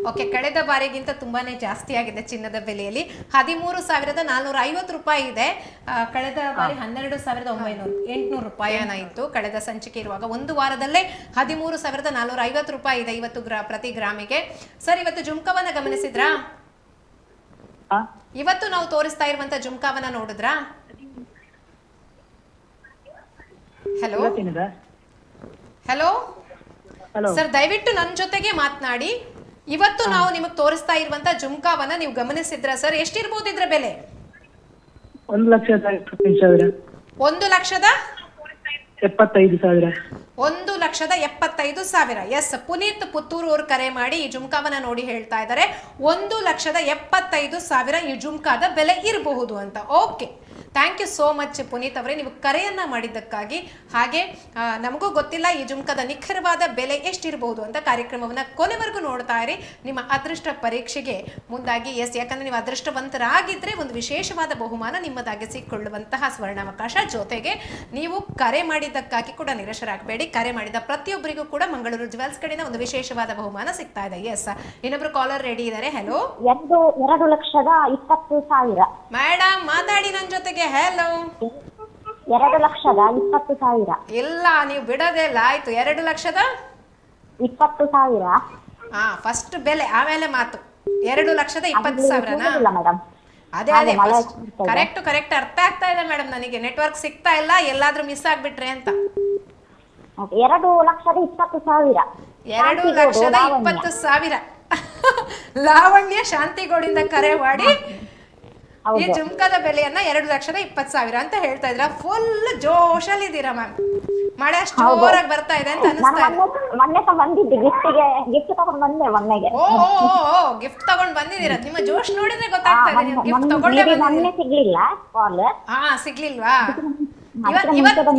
S1: ಓಕೆ, ಕಳೆದ ಬಾರಿಗಿಂತ ತುಂಬಾನೇ ಜಾಸ್ತಿ ಆಗಿದೆ ಚಿನ್ನದ ಬೆಲೆಯಲ್ಲಿ. 13,450 ರೂಪಾಯಿ ಇದೆ. ಕಳೆದ ಬಾರಿ 12,800 ರೂಪಾಯಿನ ಇತ್ತು ಕಳೆದ ಸಂಚಿಕೆ ಇರುವಾಗ. ಒಂದು ವಾರದಲ್ಲೇ 13,450 ರೂಪಾಯಿ ಇದೆ ಇವತ್ತು ಪ್ರತಿ ಗ್ರಾಮಿಗೆ. ಸರ್, ಇವತ್ತು ಜುಮ್ಕಾವನ್ನ ಗಮನಿಸಿದ್ರಾ? ಇವತ್ತು ನಾವು ತೋರಿಸ್ತಾ ಇರುವಂತ ಜುಮ್ಕಾವನ್ನ ನೋಡಿದ್ರಾ? ಹಲೋ ಹಲೋ ಸರ್, ದಯವಿಟ್ಟು ನನ್ನ ಜೊತೆಗೆ ಮಾತನಾಡಿ. ಇವತ್ತು ನಾವು ನಿಮಗೆ ತೋರಿಸ್ತಾ ಇರುವಂತ ಜುಮ್ಕಾವನ್ನ ನೀವು ಗಮನಿಸಿದ್ರ ಸರ್? ಎಷ್ಟಿರ್ಬೋದು ಇದ್ರ ಬೆಲೆ?
S8: 1,75,000.
S1: 1,75,000. 1,75,000. ಎಸ್, ಪುನೀತ್ ಪುತ್ತೂರು ಅವರು ಕರೆ ಮಾಡಿ ಈ ಜುಮ್ಕಾವನ್ನ ನೋಡಿ ಹೇಳ್ತಾ ಇದ್ದಾರೆ 1,75,000 ಈ ಜುಮ್ಕಾದ ಬೆಲೆ ಇರಬಹುದು ಅಂತ. Okay, thank you so much Puneeth ಅವರೇ, ನೀವು ಕರೆಯನ್ನ ಮಾಡಿದ್ದಕ್ಕಾಗಿ. ಹಾಗೆ ನಮಗೂ ಗೊತ್ತಿಲ್ಲ ಈ ಜುಮ್ಕಾದ ನಿಖರವಾದ ಬೆಲೆ ಎಷ್ಟಿರಬಹುದು ಅಂತ. ಕಾರ್ಯಕ್ರಮವನ್ನ ಕೊನೆವರೆಗೂ ನೋಡ್ತಾ ಇರಿ, ನಿಮ್ಮ ಅದೃಷ್ಟ ಪರೀಕ್ಷೆಗೆ ಮುಂದಾಗಿ. ಎಸ್, ಯಾಕಂದ್ರೆ ನೀವು ಅದೃಷ್ಟವಂತರಾಗಿದ್ರೆ ಒಂದು ವಿಶೇಷವಾದ ಬಹುಮಾನ ನಿಮ್ಮದಾಗಿಸಿಕೊಳ್ಳುವಂತಹ ಸ್ವರ್ಣಾವಕಾಶ. ಜೊತೆಗೆ ನೀವು ಕರೆ ಮಾಡಿದ್ದಕ್ಕಾಗಿ ಕೂಡ ನಿರಾಶರಾಗಬೇಡಿ. ಕರೆ ಮಾಡಿದ ಪ್ರತಿಯೊಬ್ಬರಿಗೂ ಕೂಡ ಮಂಗಳೂರು ಜುವೆಲ್ಸ್ ಕಡೆಯಿಂದ ಒಂದು ವಿಶೇಷವಾದ ಬಹುಮಾನ ಸಿಗ್ತಾ ಇದೆ. ಎಸ್, ಇನ್ನೊಬ್ರು ಕಾಲರ್ ರೆಡಿ ಇದ್ದಾರೆ. ಹಲೋ,
S9: 2,20,000
S1: ಮೇಡಮ್, ಮಾತಾಡಿ ನನ್ನ ಜೊತೆಗೆ. ಹಲೋ,
S9: 2,20,000.
S1: ಇಲ್ಲ, ನೀವು ಬಿಡೋದೇ ಇಲ್ಲ. ಆಯ್ತು,
S9: 2,20,000.
S1: ಫಸ್ಟ್ ಬೆಲೆ, ಆಮೇಲೆ ಮಾತು. 2,20,000. ಅದೇ ಕರೆಕ್ಟ್ ಅರ್ಥ ಆಗ್ತಾ ಇದೆ ಮೇಡಮ್. ನನಗೆ ನೆಟ್ವರ್ಕ್ ಸಿಗ್ತಾ ಇಲ್ಲ, ಎಲ್ಲಾದ್ರೂ ಮಿಸ್ ಆಗ್ಬಿಟ್ರೆ ಅಂತ.
S9: 2,20,000.
S1: 2,20,000. ಲಾವಣ್ಯ ಶಾಂತಿಗೌಡಿಂದ ಕರೆ ಮಾಡಿ ಈ ಜುಮ್ಕಾದ ಬೆಲೆಯನ್ನ 2,20,000 ಅಂತ ಹೇಳ್ತಾ ಇದ್ರ. ಫುಲ್ ಜೋಶಲ್ಲಿ ಇದ್ದೀರಾ ಮ್ಯಾಮ್. ಮಳೆ ಅಷ್ಟು ಜೋರಾಗಿ ಬರ್ತಾ ಇದೆ ಅಂತ ಅನಿಸ್ತಾ ಇದೆ. ಓ ಗಿಫ್ಟ್ ತಗೊಂಡ್ ಬಂದಿದ್ದೀರಾ? ನಿಮ್ಮ ಜೋಶ್ ನೋಡಿದ್ರೆ ಗೊತ್ತಾಗ್ತಾ ಇದೆ ನೀವು ಗಿಫ್ಟ್ ತಗೊಂಡೇ ಬಂದಿದ್ದೀರಾ. ಸಿಗ್ಲಿಲ್ವಾ?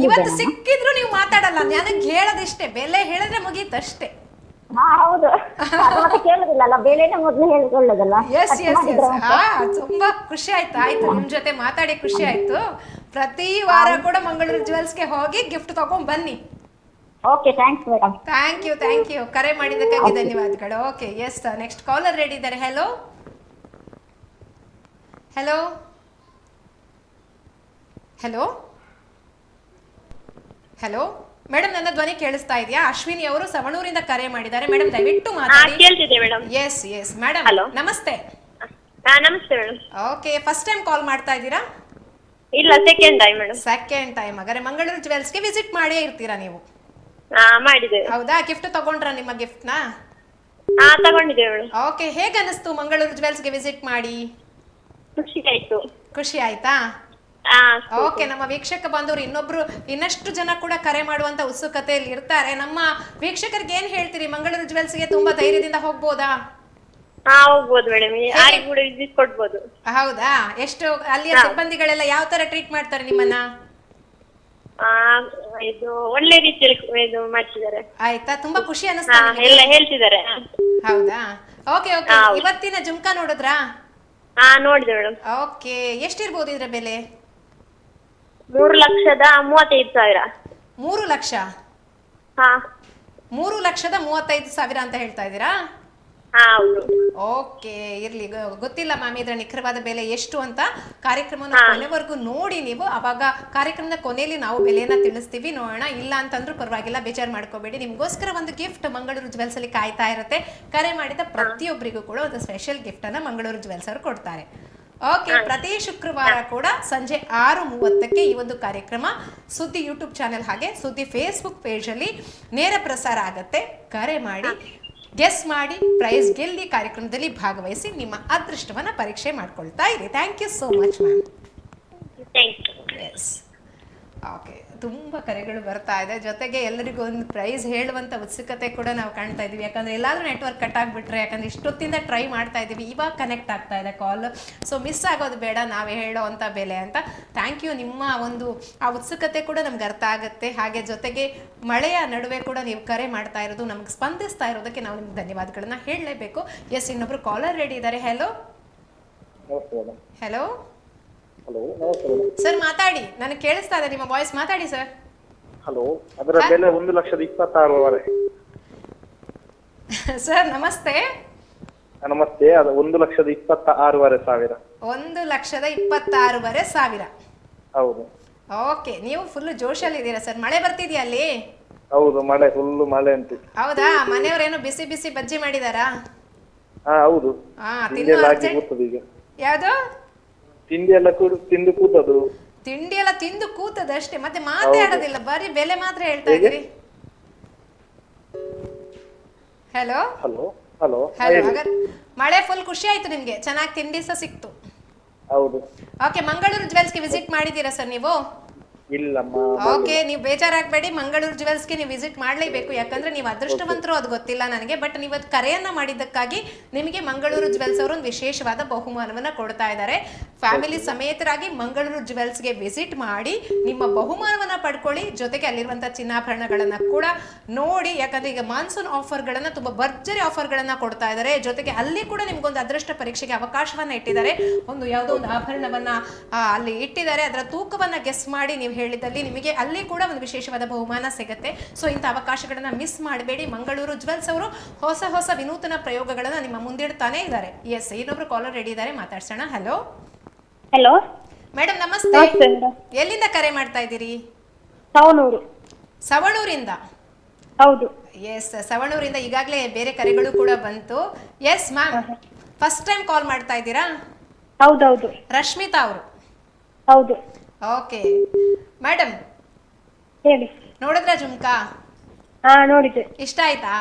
S1: ಇವತ್ತು ಸಿಕ್ಕಿದ್ರು ನೀವು ಮಾತಾಡಲ್ಲ. ನನಗೆ ಹೇಳೋದಿಷ್ಟೇ, ಬೆಲೆ ಹೇಳಿದ್ರೆ ಮುಗೀತಷ್ಟೇ. ತುಂಬಾ ಖುಷಿ ಆಯ್ತು. ನಿಮ್ ಜೊತೆ ಮಾತಾಡಿ ಖುಷಿ ಆಯ್ತು. ಪ್ರತಿ ವಾರ ಕೂಡ ಮಂಗಳೂರು ಜುವೆಲ್ಸ್ಗೆ ಹೋಗಿ ಗಿಫ್ಟ್ ತಗೊಂಡ್ ಬನ್ನಿ. Thank you. ಕರೆ ಮಾಡಿದ್ದಕ್ಕಾಗಿ ಧನ್ಯವಾದಗಳು. Okay, yes, next caller ready ಇದ್ದಾರೆ. Hello hello hello hello madam ನನ್ನ ಧ್ವನಿ ಕೇಳಿಸ್ತಾ ಇದೆಯಾ? ಅಶ್ವಿನಿ ಅವರು ಸವಣೂರಿಂದ ಕರೆ ಮಾಡಿದ್ದಾರೆ. ಮೇಡಮ್ ದಯವಿಟ್ಟು ಮಾತಾಡಿ.
S6: ಕೇಳ್ತಿದೆ ಮೇಡಮ್.
S1: ಎಸ್ ಎಸ್ ಮೇಡಮ್, ನಮಸ್ತೆ.
S6: ನಮಸ್ತೆ madam.
S1: Okay, first time call ಮಾಡ್ತಾ ಇದ್ದೀರಾ?
S6: ಇಲ್ಲ, second time madam.
S1: Second time. ಹಾಗಾದ್ರೆ ಮಂಗಳೂರು ಜುವೆಲ್ಸ್ಗೆ ವಿಸಿಟ್ ಮಾಡೇ ಇರ್ತೀರಾ ನೀವು?
S6: ಮಾಡಿದೆ.
S1: ಹೌದಾ? ಗಿಫ್ಟ್ ತಗೊಂಡ್ರ ನಿಮ್ಮ ಗಿಫ್ಟ್ ನ?
S6: ತಗೊಂಡಿದ್ದೇವೆ ಮೇಡಮ್.
S1: ಓಕೆ, ಹೇಗೆ ಅನಿಸ್ತು ಮಂಗಳೂರು ಜುವೆಲ್ಸ್ಗೆ ವಿಸಿಟ್ ಮಾಡಿ?
S6: ಖುಷಿ ಆಯ್ತು.
S1: ಖುಷಿ ಆಯ್ತಾ? ಓಕೆ, ನಮ್ಮ ವೀಕ್ಷಕ ಬಂದವರು ಇನ್ನಷ್ಟು ಜನ ಕೂಡ ಕರೆ ಮಾಡುವಂತ ಉತ್ಸುಕತೆಯಲ್ಲಿ ಇರ್ತಾರೆ. ನಮ್ಮ ವೀಕ್ಷಕರಿಗೆ ಏನ್ ಹೇಳ್ತೀರಿ? ಮಂಗಳೂರು ಜುವೆಲ್ಸ್ಗೆ ತುಂಬಾ ಧೈರ್ಯದಿಂದ ಹೋಗ್ಬೋದಾ?
S6: ಹೋಗ್ಬೋದು ಮೇಡಮ್, ಯಾರಿಗೂ ಕೂಡ ವಿಸಿಟ್ ಕೊಡ್ಬೋದು.
S1: ಹೌದಾ? ಎಷ್ಟು ಅಲ್ಲಿಯ ಸಿಬ್ಬಂದಿಗಳೆಲ್ಲ ಯಾವ ತರ ಟ್ರೀಟ್ ಮಾಡ್ತಾರೆ ನಿಮ್ಮನ್ನ?
S6: ಇದು ಒಳ್ಳೆ ರೀತಿಯಲ್ಲಿ ಇದು ಮಾಡ್ತಿದ್ದಾರೆ.
S1: ಆಯ್ತಾ? ತುಂಬಾ ಖುಷಿ ಅನಿಸ್ತಾ
S6: ಎಲ್ಲ ಹೇಳ್ತಿದ್ದಾರೆ.
S1: ಹೌದಾ? ಓಕೆ ಓಕೆ, ಇವತ್ತಿನ ಜುಮ್ಕಾ ನೋಡಿದ್ರಾ?
S6: ನೋಡಿದೆ ಮೇಡಮ್.
S1: ಓಕೆ, ಎಷ್ಟಿರ್ಬೋದು ಇದ್ರ ಬೆಲೆ?
S6: 3,35,000.
S1: 3 ಲಕ್ಷ? 3,35,000 ಅಂತ ಹೇಳ್ತಾ ಇದ್ದೀರಾ?
S6: ಹೌದು.
S1: ಓಕೆ, ಇರ್ಲಿ, ಗೊತ್ತಿಲ್ಲ ಮ್ಯಾಮ್ ಇದ್ರ ನಿಖರವಾದ ಬೆಲೆ ಎಷ್ಟು ಅಂತ. ಕಾರ್ಯಕ್ರಮನ ಕೊನೆವರೆಗೂ ನೋಡಿ ನೀವು, ಅವಾಗ ಕಾರ್ಯಕ್ರಮದ ಕೊನೆಯಲ್ಲಿ ನಾವು ಬೆಲೆಯನ್ನ ತಿಳಿಸ್ತೀವಿ. ನೋಡೋಣ, ಇಲ್ಲ ಅಂತಂದ್ರೂ ಪರವಾಗಿಲ್ಲ, ಬೇಜಾರು ಮಾಡ್ಕೋಬೇಡಿ. ನಿಮ್ಗೋಸ್ಕರ ಒಂದು ಗಿಫ್ಟ್ ಮಂಗಳೂರು ಜುವೆಲ್ಸ್ ಅಲ್ಲಿ ಕಾಯ್ತಾ ಇರುತ್ತೆ. ಕರೆ ಮಾಡಿದ ಪ್ರತಿಯೊಬ್ಬರಿಗೂ ಕೂಡ ಒಂದು ಸ್ಪೆಷಲ್ ಗಿಫ್ಟ್ ಅನ್ನ ಮಂಗಳೂರು ಜುವೆಲ್ಸ್ ಅವರು ಕೊಡ್ತಾರೆ. ಓಕೆ, ಪ್ರತಿ ಶುಕ್ರವಾರ ಕೂಡ ಸಂಜೆ 6:30ಕ್ಕೆ ಈ ಒಂದು ಕಾರ್ಯಕ್ರಮ ಸುದ್ದಿ ಯೂಟ್ಯೂಬ್ ಚಾನೆಲ್ ಹಾಗೆ ಸುದ್ದಿ ಫೇಸ್ಬುಕ್ ಪೇಜ್ ಅಲ್ಲಿ ನೇರ ಪ್ರಸಾರ ಆಗತ್ತೆ. ಕರೆ ಮಾಡಿ, ಗೆಸ್ ಮಾಡಿ, ಪ್ರೈಸ್ ಗೆಲ್ಲಿ ಕಾರ್ಯಕ್ರಮದಲ್ಲಿ ಭಾಗವಹಿಸಿ ನಿಮ್ಮ ಅದೃಷ್ಟವನ್ನ ಪರೀಕ್ಷೆ ಮಾಡ್ಕೊಳ್ತಾ ಇರಿ. Thank you so much ma'am. Yes, okay, ತುಂಬ ಕರೆಗಳು ಬರ್ತಾ ಇದೆ. ಜೊತೆಗೆ ಎಲ್ಲರಿಗೂ ಒಂದು ಪ್ರೈಸ್ ಹೇಳುವಂಥ ಉತ್ಸುಕತೆ ಕೂಡ ನಾವು ಕಾಣ್ತಾ ಇದ್ದೀವಿ. ಯಾಕಂದರೆ ಎಲ್ಲಾದರೂ ನೆಟ್ವರ್ಕ್ ಕಟ್ ಆಗಿಬಿಟ್ರೆ, ಯಾಕಂದರೆ ಇಷ್ಟೊತ್ತಿಂದ ಟ್ರೈ ಮಾಡ್ತಾ ಇದ್ದೀವಿ, ಇವಾಗ ಕನೆಕ್ಟ್ ಆಗ್ತಾ ಇದೆ ಕಾಲ್. ಸೊ ಮಿಸ್ ಆಗೋದು ಬೇಡ ನಾವೇ ಹೇಳೋವಂಥ ಬೆಲೆ ಅಂತ. Thank you. ನಿಮ್ಮ ಒಂದು ಆ ಉತ್ಸುಕತೆ ಕೂಡ ನಮ್ಗೆ ಅರ್ಥ ಆಗುತ್ತೆ. ಹಾಗೆ ಜೊತೆಗೆ ಮಳೆಯ ನಡುವೆ ಕೂಡ ನೀವು ಕರೆ ಮಾಡ್ತಾ ಇರೋದು, ನಮ್ಗೆ ಸ್ಪಂದಿಸ್ತಾ ಇರೋದಕ್ಕೆ ನಾವು ನಿಮ್ಗೆ ಧನ್ಯವಾದಗಳನ್ನ ಹೇಳಲೇಬೇಕು. ಎಸ್, ಇನ್ನೊಬ್ರು ಕಾಲರ್ ರೆಡಿ ಇದ್ದಾರೆ. ಹಲೋ ಹಲೋ ಸರ್, ಮಾತಾಡಿ, ನನಗೆ ಕೇಳಿಸ್ತಾ ಇದೆ ನಿಮ್ಮ ವಾಯ್ಸ್, ಮಾತಾಡಿ ಸರ್.
S11: ಹಲೋ, ಅದರ ಬೆಲೆ 1,26,000.
S1: ಸರ್ ನಮಸ್ತೆ.
S11: ನಮಸ್ತೆ, ಅದು 1,26,000.
S1: 1,26,000.
S11: ಹೌದು.
S1: ಓಕೆ, ನೀವು ಫುಲ್ ಜೋಶಲ್ಲಿ ಇದ್ದೀರಾ ಸರ್. ಮಳೆ ಬರ್ತಿದ್ಯಾ ಅಲ್ಲಿ?
S11: ಹೌದು, ಮಳೆ, ಫುಲ್ ಮಳೆ ಅಂತ.
S1: ಹೌದಾ? ಮನೆಯವ್ರೇನು ಬಿಸಿ ಬಿಸಿ ಬಜ್ಜಿ ಮಾಡಿದಾರಾ?
S11: ಹೌದು.
S1: ಯಾವ್ದು
S11: ತಿಂಡಿ ಎಲ್ಲ ತಿಂದು ಕೂತದು.
S1: ತಿಂಡಿ ಎಲ್ಲ ತಿಂದು ಕೂತದಷ್ಟೇ, ಮತ್ತೆ ಮಾತಾಡೋದಿಲ್ಲ, ಬರೀ ಬೆಲೆ ಮಾತ್ರ ಹೇಳ್ತಾ ಇದೀರಿ. Hello
S11: hello hello.
S1: ಮಳೆ ಫುಲ್ ಖುಷಿ ಆಯ್ತು ನಿಮ್ಗೆ, ಚೆನ್ನಾಗಿ ತಿಂಡಿ ಸಹ ಸಿಕ್ತು.
S11: ಹೌದು.
S1: ಓಕೆ, ಮಂಗಳೂರು ಜುವೆಲ್ಸ್ಗೆ ವಿಸಿಟ್ ಮಾಡಿದ್ದೀರಾ ಸರ್ ನೀವು?
S11: ಇಲ್ಲಮ್ಮ.
S1: ಓಕೆ, ನೀವು ಬೇಜಾರಾಗಬೇಡಿ, ಮಂಗಳೂರು ಜುವೆಲ್ಸ್ಗೆ ನೀವು ವಿಸಿಟ್ ಮಾಡಲೇಬೇಕು. ಯಾಕಂದ್ರೆ ನೀವು ಅದೃಷ್ಟವಂತರು, ಅದು ಗೊತ್ತಿಲ್ಲ ನನಗೆ. ಬಟ್ ನೀವು ಅದು ಕರೆಯನ್ನ ಮಾಡಿದ್ದಕ್ಕಾಗಿ ನಿಮಗೆ ಮಂಗಳೂರು ಜುವೆಲ್ಸ್ ಅವರು ಒಂದು ವಿಶೇಷವಾದ ಬಹುಮಾನವನ್ನ ಕೊಡ್ತಾ ಇದ್ದಾರೆ. ಫ್ಯಾಮಿಲಿ ಸಮೇತರಾಗಿ ಮಂಗಳೂರು ಜುವೆಲ್ಸ್ಗೆ ವಿಸಿಟ್ ಮಾಡಿ ನಿಮ್ಮ ಬಹುಮಾನವನ್ನ ಪಡ್ಕೊಳ್ಳಿ. ಜೊತೆಗೆ ಅಲ್ಲಿರುವಂತಹ ಚಿನ್ನಾಭರಣಗಳನ್ನ ಕೂಡ ನೋಡಿ, ಯಾಕಂದ್ರೆ ಈಗ ಮಾನ್ಸೂನ್ ಆಫರ್ಗಳನ್ನ, ತುಂಬಾ ಭರ್ಜರಿ ಆಫರ್ಗಳನ್ನ ಕೊಡ್ತಾ ಇದ್ದಾರೆ. ಜೊತೆಗೆ ಅಲ್ಲಿ ಕೂಡ ನಿಮ್ಗೊಂದು ಅದೃಷ್ಟ ಪರೀಕ್ಷೆಗೆ ಅವಕಾಶವನ್ನ ಇಟ್ಟಿದ್ದಾರೆ. ಒಂದು ಯಾವುದೋ ಒಂದು ಆಭರಣವನ್ನ ಅಲ್ಲಿ ಇಟ್ಟಿದ್ದಾರೆ, ಅದರ ತೂಕವನ್ನ ಗೆಸ್ ಮಾಡಿ ನೀವು ಹೇಳಿದಲ್ಲಿ ನಿಮಗೆ ಅಲ್ಲಿ ಕೂಡ ಒಂದು ವಿಶೇಷವಾದ ಬಹುಮಾನ ಸಿಗುತ್ತೆ. ಸೊ ಇಂಥ ಅವಕಾಶಗಳನ್ನ ಮಿಸ್ ಮಾಡಬೇಡಿ. ಮಂಗಳೂರು ಜುವೆಲ್ಸ್ ಅವರು ಹೊಸ ಹೊಸ ವಿನೂತನ ಪ್ರಯೋಗಗಳನ್ನ ನಿಮ್ಮ ಮುಂದಿಡ್ತಾನೆ ಇದ್ದಾರೆ. ಎಸ್, ಇನ್ನೊಬ್ರು ಕಾಲರ್ ರೆಡಿ ಇದ್ದಾರೆ, ಮಾತಾಡ್ಸೋಣ. ಹಲೋ
S5: ಹಲೋ
S1: ಮೇಡಮ್, ನಮಸ್ತೆ. ಎಲ್ಲಿಂದ ಕರೆ ಮಾಡ್ತಾ ಇದ್ದೀರಿ? ಸವಣೂರಿಂದ.
S5: ಹೌದು.
S1: ಎಸ್, ಸವಣೂರಿಂದ ಈಗಾಗಲೇ ಬೇರೆ ಕರೆಗಳು ಕೂಡ ಬಂತು. Yes ma'am, first time call ಮಾಡ್ತಾ ಇದ್ದೀರಾ?
S5: ಹೌದೌದು.
S1: ರಶ್ಮಿತಾ ಅವರು?
S5: ಹೌದು.
S1: ಓಕೆ ಮೇಡಮ್,
S5: ಹೇಳಿ.
S1: ನೋಡಿದ್ರ ಜುಮ್ಕಾ?
S5: ನೋಡಿದೆ.
S1: ಇಷ್ಟ ಆಯ್ತಾ?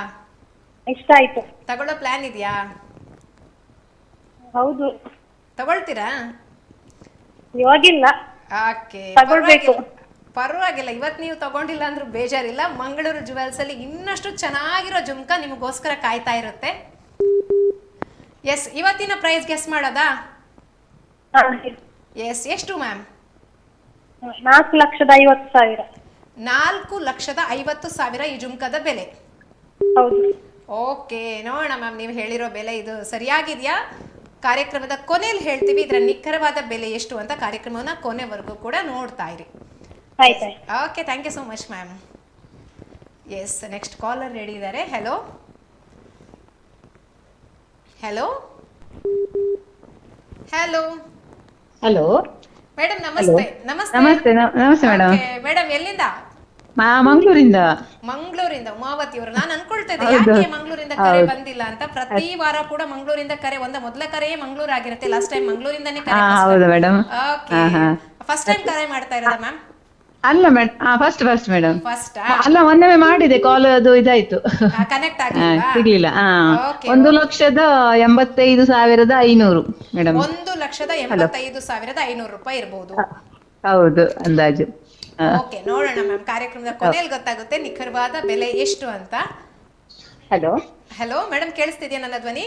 S5: ಇಷ್ಟ ಆಯ್ತು.
S1: ತಗೊಳ್ಳೋ ಪ್ಲಾನ್ ಇದೆಯಾ?
S5: ಹೌದು.
S1: ತಗೊಳ್ತೀರಾ?
S5: ಇವಾಗಿಲ್ಲ.
S1: ಓಕೆ,
S5: ತಗೊಳ್ಬೇಕು.
S1: ಪರವಾಗಿಲ್ಲ, ಇವತ್ತು ನೀವು ತಗೊಂಡಿಲ್ಲ ಅಂದ್ರೂ ಬೇಜಾರಿಲ್ಲ. ಮಂಗಳೂರು ಜುವೆಲ್ಸ್ ಅಲ್ಲಿ ಇನ್ನಷ್ಟು ಚೆನ್ನಾಗಿರೋ ಜುಮ್ಕಾ ನಿಮಗೋಸ್ಕರ ಕಾಯ್ತಾ ಇರುತ್ತೆ. ಎಸ್, ಇವತ್ತಿನ ಪ್ರೈಸ್ ಗೆಸ್ ಮಾಡೋದಾ? ಎಸ್, ಎಷ್ಟು ಮ್ಯಾಮ್?
S5: 4,50,000.
S1: 4,50,000 ಈ ಜುಮ್ಕದ ಬೆಲೆ.
S5: ಹೌದು.
S1: ಓಕೆ, ನೋಡೋಣ ಮ್ಯಾಮ್, ನೀವು ಹೇಳಿರೋ ಬೆಲೆ ಇದು ಸರಿಯಾಗಿದೆಯಾ? ಕಾರ್ಯಕ್ರಮದ ಕೊನೆಯಲ್ಲಿ ಹೇಳ್ತೀವಿ ಇದರ ನಿಖರವಾದ ಬೆಲೆ ಎಷ್ಟು ಅಂತ. ಕಾರ್ಯಕ್ರಮವನ್ನ ಕೊನೆವರೆಗೂ ಕೂಡ ನೋಡ್ತಾ ಇರಿ. Okay, thank you so much ma'am. Yes, next caller ready ಇದ್ದಾರೆ. Hello hello hello
S12: hello
S1: madam, ನಮಸ್ತೆ. ನಮಸ್ತೆ
S12: ನಮಸ್ತೆ ನಮಸ್ತೆ ಮೇಡಮ್.
S1: ಮೇಡಮ್, ಎಲ್ಲಿಂದ?
S12: ಮಂಗಳೂರಿಂದ.
S1: ಮಂಗಳೂರಿಂದ ಉಮಾವತಿ ಅವರು. ನಾನು ಅನ್ಕೊಳ್ತಾ ಇದ್ದೆ ಯಾಕೆ ಮಂಗಳೂರಿಂದ ಕರೆ ಬಂದಿಲ್ಲ ಅಂತ. ಪ್ರತಿ ವಾರ ಕೂಡ ಮಂಗಳೂರಿಂದ ಕರೆ, ಮೊದಲ ಕರೆಯೇ ಮಂಗಳೂರು ಆಗಿರುತ್ತೆ. ಲಾಸ್ಟ್ ಟೈಮ್ ಮಂಗಳೂರಿಂದಾನೇ ಕರೆ.
S12: ಹೌದು ಮೇಡಮ್.
S1: ಓಕೆ, ಫಸ್ಟ್ ಟೈಮ್ ಕರೆ ಮಾಡ್ತಾ ಇರೋದಾ ಮ್ಯಾಮ್?
S12: ಅಲ್ಲ ಮೇಡಮ್, ಫಸ್ಟ್ ಮೇಡಮ್.
S1: ಫಸ್ಟ್
S12: ಅಲ್ಲ, ಮೊನ್ನೆ ಮಾಡಿದೆ ಕಾಲ್, ಅದು ಇದಾಯ್ತು,
S1: ಕನೆಕ್ಟ್ ಆಗಿಲ್ಲ,
S12: ಸಿಗ್ಲಿಲ್ಲ. 1,85,500 ಮೇಡಮ್.
S1: 1,85,500 ರೂಪಾಯಿ ಇರಬಹುದು.
S12: ಹೌದು, ಅಂದಾಜು.
S1: ಓಕೆ, ನೋಡೋಣ ಮ್ಯಾಮ್, ಕಾರ್ಯಕ್ರಮದ ಕೊನೆಯಲ್ಲಿ ಗೊತ್ತಾಗುತ್ತೆ ನಿಖರವಾದ ಬೆಲೆ ಎಷ್ಟು ಅಂತ.
S7: ಹಲೋ
S1: ಹಲೋ ಮೇಡಮ್, ಕೇಳಿಸ್ತಿದ್ಯಾ ನನ್ನ ಧ್ವನಿ?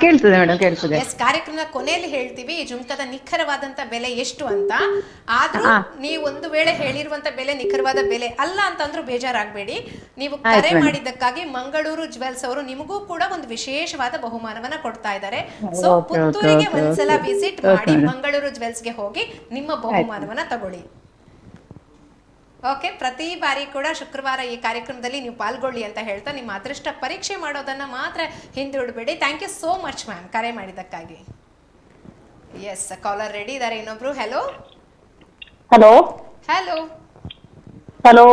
S12: ಕೇಳ್ತದೆ ಮೇಡಮ್, ಕೇಳ್ತದೆ.
S1: ಎಸ್, ಕಾರ್ಯಕ್ರಮದ ಕೊನೆಯಲ್ಲಿ ಹೇಳ್ತೀವಿ ಈ ಜುಮ್ಕದ ನಿಖರವಾದಂತ ಬೆಲೆ ಎಷ್ಟು ಅಂತ. ಆದ್ರೂ ನೀವು ಒಂದು ವೇಳೆ ಹೇಳಿರುವಂತ ಬೆಲೆ ನಿಖರವಾದ ಬೆಲೆ ಅಲ್ಲ ಅಂತಂದ್ರೂ ಬೇಜಾರಾಗಬೇಡಿ. ನೀವು ಕರೆ ಮಾಡಿದ್ದಕ್ಕಾಗಿ ಮಂಗಳೂರು ಜುವೆಲ್ಸ್ ಅವರು ನಿಮಗೂ ಕೂಡ ಒಂದು ವಿಶೇಷವಾದ ಬಹುಮಾನವನ್ನ ಕೊಡ್ತಾ ಇದ್ದಾರೆ. ಸೊ ಪುತ್ತೂರಿಗೆ ಒಂದ್ಸಲ ವಿಸಿಟ್ ಮಾಡಿ ಮಂಗಳೂರು ಜುವೆಲ್ಸ್ಗೆ ಹೋಗಿ ನಿಮ್ಮ ಬಹುಮಾನವನ್ನ ತಗೊಳ್ಳಿ. ಓಕೆ, ಪ್ರತಿ ಬಾರಿ ಕೂಡ ಶುಕ್ರವಾರ ಈ ಕಾರ್ಯಕ್ರಮದಲ್ಲಿ ನೀವು ಪಾಲ್ಗೊಳ್ಳಿ ಅಂತ ಹೇಳ್ತಾ ನಿಮ್ಮ ಅದೃಷ್ಟ ಪರೀಕ್ಷೆ ಮಾಡೋದನ್ನ ಮಾತ್ರ ಹಿಂದುಡಬೇಡಿ. Thank you so much ma'am, ಕರೆ ಮಾಡಿದ್ದಕ್ಕಾಗಿ. ಎಸ್, ಕಾಲರ್ ರೆಡಿ ಇದ್ದಾರೆ ಇನ್ನೊಬ್ರು. Hello
S10: hello
S1: hello
S10: hello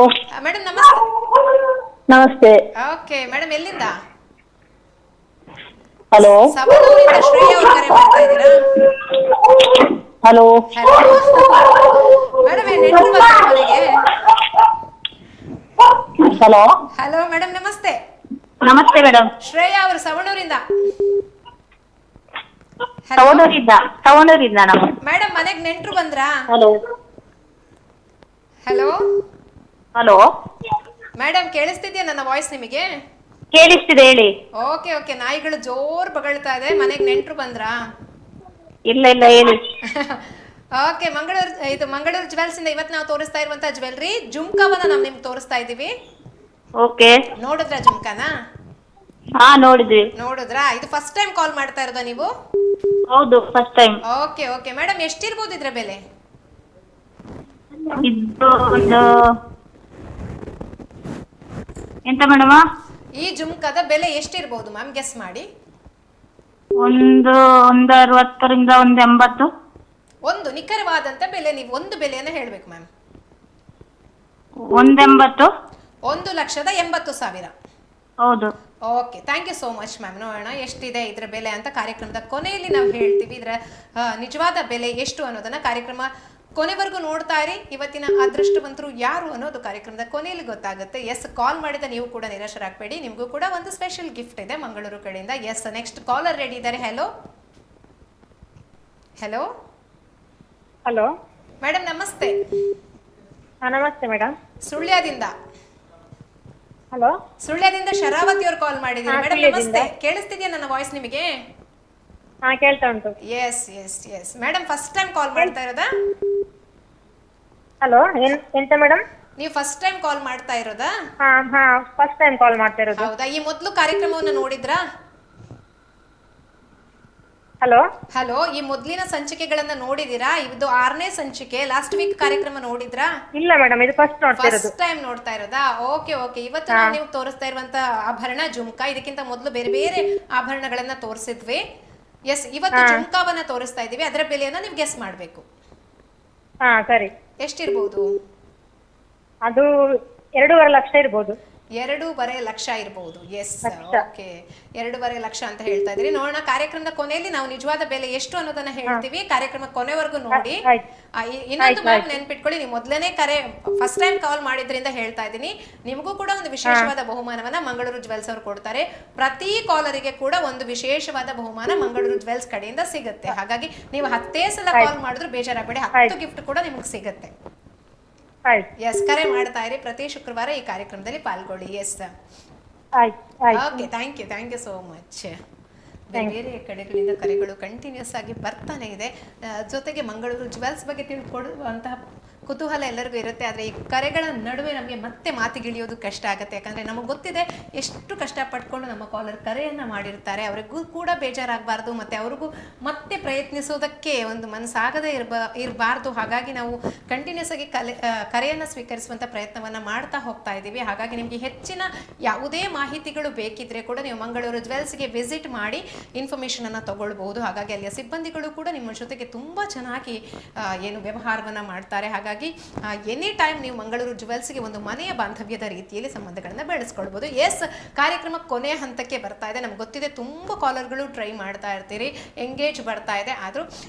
S1: madam, ನಮಸ್ತೆ.
S10: ನಮಸ್ತೆ.
S1: ಓಕೆ ಮೇಡಮ್, ಎಲ್ಲಿಂದ?
S10: ಹಲೋ
S1: ಸವಣೂರಿಂದ ಶ್ರೇಯ ಅವರು ಕರೆ ಮಾಡ್ತಾ ಇದ್ದೀರಾ?
S10: ಹಲೋ
S1: ಹಲೋ ಮೇಡಮ್, ನೆಂಟರು ಬರ್ತಾರೆ ಮನೆಗೆ.
S10: ಹಲೋ
S1: ಹಲೋ ಮೇಡಮ್, ನಮಸ್ತೆ.
S10: ನಮಸ್ತೆ ಮೇಡಮ್.
S1: ಶ್ರೇಯಾ ಅವರು ಸವಣೂರಿಂದ.
S10: ಸವಣೂರಿಂದ
S1: ಮೇಡಮ್, ಮನೆಗೆ ನೆಂಟರು ಬಂದ್ರಾ?
S10: ಹಲೋ
S1: ಹಲೋ
S10: ಹಲೋ
S1: ಮೇಡಮ್, ಕೇಳಿಸ್ತಿದ್ಯಾ ನನ್ನ ವಾಯ್ಸ್ ನಿಮಗೆ?
S10: ಕೇಳಿಸ್ತಿದೆ, ಹೇಳಿ.
S1: ಓಕೆ ಓಕೆ, ನಾಯಿಗಳು ಜೋರ್ ಬಗಳ್ತಾ ಇದೆ. ಮನೆಗೆ ನೆಂಟರು ಬಂದ್ರಾ?
S10: ಇಲ್ಲ ಇಲ್ಲ, ಹೇಳಿ.
S1: ಓಕೆ, ಮಂಗಳೂರು ಜುವೆಲ್ಸ್ ಇಂದ ಇವತ್ತು ನಾವು ತೋರಿಸ್ತಾ ಇರುವಂತ ಜ್ಯುವೆಲ್ರಿ ಜುಮ್ಕಾವನ್ನ ನಾವು ನಿಮ್ಗೆ ತೋರಿಸ್ತಾ ಇದೀವಿ.
S10: ಓಕೆ,
S1: ನೋಡಿದ್ರಾ ಜುಮ್ಕಾನ?
S10: ಹಾ, ನೋಡಿದ್ವಿ.
S1: ನೋಡಿದ್ರಾ? ಇದು ಫಸ್ಟ್ ಟೈಮ್ ಕಾಲ್ ಮಾಡ್ತಾ ಇರೋದಾ ನೀವು?
S10: ಹೌದು, first time.
S1: Okay okay madam, ಎಷ್ಟಿರ್ಬೋದು ಇದ್ರ ಬೆಲೆ?
S10: ಇದು ಒಂದು ಎಂತ ಮೇಡಮ್?
S1: ಈ ಜುಮ್ಕಾದ ಬೆಲೆ ಎಷ್ಟಿರ್ಬೋದು ಮ್ಯಾಮ್, ಗೆಸ್ ಮಾಡಿ.
S10: ಒಂದು 60ರಿಂದ 80.
S1: ಒಂದು ನಿಖರವಾದಂತ ಬೆಲೆ, ನೀವು ಒಂದು ಬೆಲೆಯನ್ನ ಹೇಳ್ಬೇಕು ಮ್ಯಾಮ್.
S10: 180.
S1: 1,80,000.
S10: ಹೌದು.
S1: Okay, thank you so much ma'am. ನೋಡೋಣ ಎಷ್ಟಿದೆ ಇದ್ರ ಬೆಲೆ ಅಂತ ಕಾರ್ಯಕ್ರಮದ ಕೊನೆಯಲ್ಲಿ ನಾವು ಹೇಳ್ತೀವಿ. ಇದರ ನಿಜವಾದ ಬೆಲೆ ಎಷ್ಟು ಅನ್ನೋದನ್ನ ಕಾರ್ಯಕ್ರಮ ಕೊನೆವರೆಗೂ ನೋಡ್ತಾ ಇರಿ. ಇವತ್ತಿನ ಅದೃಷ್ಟವಂತರು ಯಾರು ಅನ್ನೋದು ಕಾರ್ಯಕ್ರಮದ ಕೊನೆಯಲ್ಲಿ ಗೊತ್ತಾಗುತ್ತೆ. ಎಸ್, ಕಾಲ್ ಮಾಡಿದ ನೀವು ಕೂಡ ನಿರಾಶರಾಗಬೇಡಿ, ನಿಮಗೂ ಕೂಡ ಒಂದು ಸ್ಪೆಷಲ್ ಗಿಫ್ಟ್ ಇದೆ ಮಂಗಳೂರು ಕಡೆಯಿಂದ. ಎಸ್, ನೆಕ್ಸ್ಟ್ ಕಾಲರ್ ರೆಡಿ ಇದ್ದಾರೆ. ಹಲೋ ಹಲೋ
S5: ಹಲೋ
S1: ಮೇಡಮ್, ನಮಸ್ತೆ.
S5: ನಮಸ್ತೆ ಮೇಡಮ್.
S1: ಸುಳ್ಯದಿಂದ.
S5: ಹಲೋ,
S1: ಸುಳ್ಯದಿಂದ ಶರಾವತಿ ಅವರು ಕಾಲ್ ಮಾಡಿದ್ದೀರಿ. ಮೇಡಮ್ ನಮಸ್ತೆ, ಕೇಳಿಸ್ತಿದ್ಯಾ ನನ್ನ ವಾಯ್ಸ್ ನಿಮಗೆ?
S5: ಹಾ, ಕೇಳ್ತಾ ಉಂಟು.
S1: Yes yes yes madam, first time call ಮಾಡ್ತಾ ಇರೋದಾ?
S5: ಹಲೋ, ಎಂತ ಮೇಡಮ್?
S1: ನೀವು ಫಸ್ಟ್ ಟೈಮ್ ಕಾಲ್ ಮಾಡ್ತಾ ಇರೋದಾ?
S5: ಹಾ ಹಾ, ಫಸ್ಟ್ ಟೈಮ್ ಕಾಲ್ ಮಾಡ್ತಾ ಇರೋದು.
S1: ಹೌದಾ? ಈ ಮೊದಲು ಕಾರ್ಯಕ್ರಮವನ್ನು ನೋಡಿದ್ರಾ?
S5: ಹಲೋ
S1: ಹಲೋ, ಈ ಮೊದಲಿನ ಸಂಚಿಕೆಗಳನ್ನ ನೋಡಿದೀರಾ? ಇದು 6ನೇ ಸಂಚಿಕೆ. ಲಾಸ್ಟ್ ವೀಕ್ ಕಾರ್ಯಕ್ರಮ ನೋಡಿದ್ರಾ?
S5: ಇಲ್ಲ ಮೇಡಮ್, ಇದು ಫಸ್ಟ್ ನೋಡ್ತಾ ಇರೋದು.
S1: ಫಸ್ಟ್ ಟೈಮ್ ನೋಡ್ತಾ ಇರೋದಾ? Okay okay. ಇವತ್ತು ನಾವು ನೀವು ತೋರಿಸ್ತಾ ಇರುವಂತ ಆಭರಣ ಜುಮ್ಕಾ. ಇದಕ್ಕಿಂತ ಮೊದಲು ಬೇರೆ ಬೇರೆ ಆಭರಣಗಳನ್ನ ತೋರಿಸಿದ್ವಿ. ಎಸ್, ಇವತ್ತು ಜುಮ್ಕಾವನ್ನ ತೋರಿಸ್ತಾ ಇದೀವಿ. ಅದರ ಬೆಲೆಯನ್ನ ನೀವು ಗೆಸ್ ಮಾಡ್ಬೇಕು.
S5: ಹಾ, ಸರಿ.
S1: ಎಷ್ಟಿರ್ಬೋದು?
S5: ಅದು 2.5 ಲಕ್ಷ ಇರ್ಬೋದು.
S1: 2.5 ಲಕ್ಷ ಇರಬಹುದು. ಎಸ್, ಓಕೆ, 2.5 ಲಕ್ಷ ಅಂತ ಹೇಳ್ತಾ ಇದ್ರಿ. ನೋಡೋಣ ಕಾರ್ಯಕ್ರಮದ ಕೊನೆಯಲ್ಲಿ ನಾವು ನಿಜವಾದ ಬೆಲೆ ಎಷ್ಟು ಅನ್ನೋದನ್ನ ಹೇಳ್ತೀವಿ. ಕಾರ್ಯಕ್ರಮ ಕೊನೆವರೆಗೂ ನೋಡಿ. ಇನ್ನೊಂದು ಮ್ಯಾಮ್ ನೆನ್ಪಿಟ್ಕೊಳ್ಳಿ, ನೀವು ಮೊದಲನೇ ಕರೆ ಫಸ್ಟ್ ಟೈಮ್ ಕಾಲ್ ಮಾಡಿದ್ರಿಂದ ಹೇಳ್ತಾ ಇದ್ದೀನಿ, ನಿಮಗೂ ಕೂಡ ಒಂದು ವಿಶೇಷವಾದ ಬಹುಮಾನವನ್ನ ಮಂಗಳೂರು ಜುವೆಲ್ಸ್ ಅವರು ಕೊಡ್ತಾರೆ. ಪ್ರತಿ ಕಾಲರಿಗೆ ಕೂಡ ಒಂದು ವಿಶೇಷವಾದ ಬಹುಮಾನ ಮಂಗಳೂರು ಜುವೆಲ್ಸ್ ಕಡೆಯಿಂದ ಸಿಗುತ್ತೆ. ಹಾಗಾಗಿ ನೀವು 10 ಸಲ ಕಾಲ್ ಮಾಡಿದ್ರು ಬೇಜಾರಾಗಬೇಡಿ, 10 ಗಿಫ್ಟ್ ಕೂಡ ನಿಮ್ಗೆ ಸಿಗುತ್ತೆ. ಎಸ್, ಕರೆ ಮಾಡ್ತಾ ಇರಿ. ಪ್ರತಿ ಶುಕ್ರವಾರ ಈ ಕಾರ್ಯಕ್ರಮದಲ್ಲಿ ಪಾಲ್ಗೊಳ್ಳಿ. Yes, okay, thank you so much. ಬೇರೆ ಕಡೆಗಳಿಂದ ಕರೆಗಳು ಕಂಟಿನ್ಯೂಸ್ ಆಗಿ ಬರ್ತಾನೆ ಇದೆ. ಜೊತೆಗೆ ಮಂಗಳೂರು ಜುವೆಲ್ಸ್ ಬಗ್ಗೆ ತಿಳ್ಕೊಡುವಂತಹ ಕುತೂಹಲ ಎಲ್ಲರಿಗೂ ಇರುತ್ತೆ. ಆದರೆ ಈ ಕರೆಗಳ ನಡುವೆ ನಮಗೆ ಮತ್ತೆ ಮಾತಿಗಿಳಿಯೋದು ಕಷ್ಟ ಆಗುತ್ತೆ. ಯಾಕಂದರೆ ನಮಗೆ ಗೊತ್ತಿದೆ ಎಷ್ಟು ಕಷ್ಟಪಟ್ಕೊಂಡು ನಮ್ಮ ಕಾಲರ್ ಕರೆಯನ್ನು ಮಾಡಿರ್ತಾರೆ. ಅವರಿಗೂ ಕೂಡ ಬೇಜಾರಾಗಬಾರ್ದು, ಮತ್ತು ಅವ್ರಿಗೂ ಮತ್ತೆ ಪ್ರಯತ್ನಿಸೋದಕ್ಕೆ ಒಂದು ಮನಸ್ಸಾಗದೇ ಇರಬಾರ್ದು. ಹಾಗಾಗಿ ನಾವು ಕಂಟಿನ್ಯೂಸ್ ಆಗಿ ಕರೆಯನ್ನು ಸ್ವೀಕರಿಸುವಂಥ ಪ್ರಯತ್ನವನ್ನು ಮಾಡ್ತಾ ಹೋಗ್ತಾ ಇದ್ದೀವಿ. ಹಾಗಾಗಿ ನಿಮಗೆ ಹೆಚ್ಚಿನ ಯಾವುದೇ ಮಾಹಿತಿಗಳು ಬೇಕಿದ್ರೆ ಕೂಡ ನೀವು ಮಂಗಳೂರು ಜುವೆಲ್ಸ್ಗೆ ವಿಸಿಟ್ ಮಾಡಿ ಇನ್ಫಾರ್ಮೇಷನನ್ನು ತಗೊಳ್ಬಹುದು. ಹಾಗಾಗಿ ಅಲ್ಲಿಯ ಸಿಬ್ಬಂದಿಗಳು ಕೂಡ ನಿಮ್ಮ ಜೊತೆಗೆ ತುಂಬ ಚೆನ್ನಾಗಿ ವ್ಯವಹಾರವನ್ನು ಮಾಡ್ತಾರೆ. ಹಾಗಾಗಿ ಹಾಗಾಗಿ ಎನಿ ಟೈಮ್ ನೀವು ಮಂಗಳೂರು ಜುವೆಲ್ಸ್ಗೆ ಒಂದು ಮನೆಯ ಬಾಂಧವ್ಯದ ರೀತಿಯಲ್ಲಿ ಸಂಬಂಧಗಳನ್ನು ಬೆಳೆಸ್ಕೊಳ್ಬೋದು. ಎಸ್, ಕಾರ್ಯಕ್ರಮ ಕೊನೆಯ ಹಂತಕ್ಕೆ ಬರ್ತಾ ಇದೆ. ನಮ್ಗೆ ಗೊತ್ತಿದೆ ತುಂಬ ಕಾಲರ್ಗಳು ಟ್ರೈ ಮಾಡ್ತಾ ಇರ್ತೀರಿ, ಎಂಗೇಜ್ ಬರ್ತಾ ಇದೆ. ಆದರೂ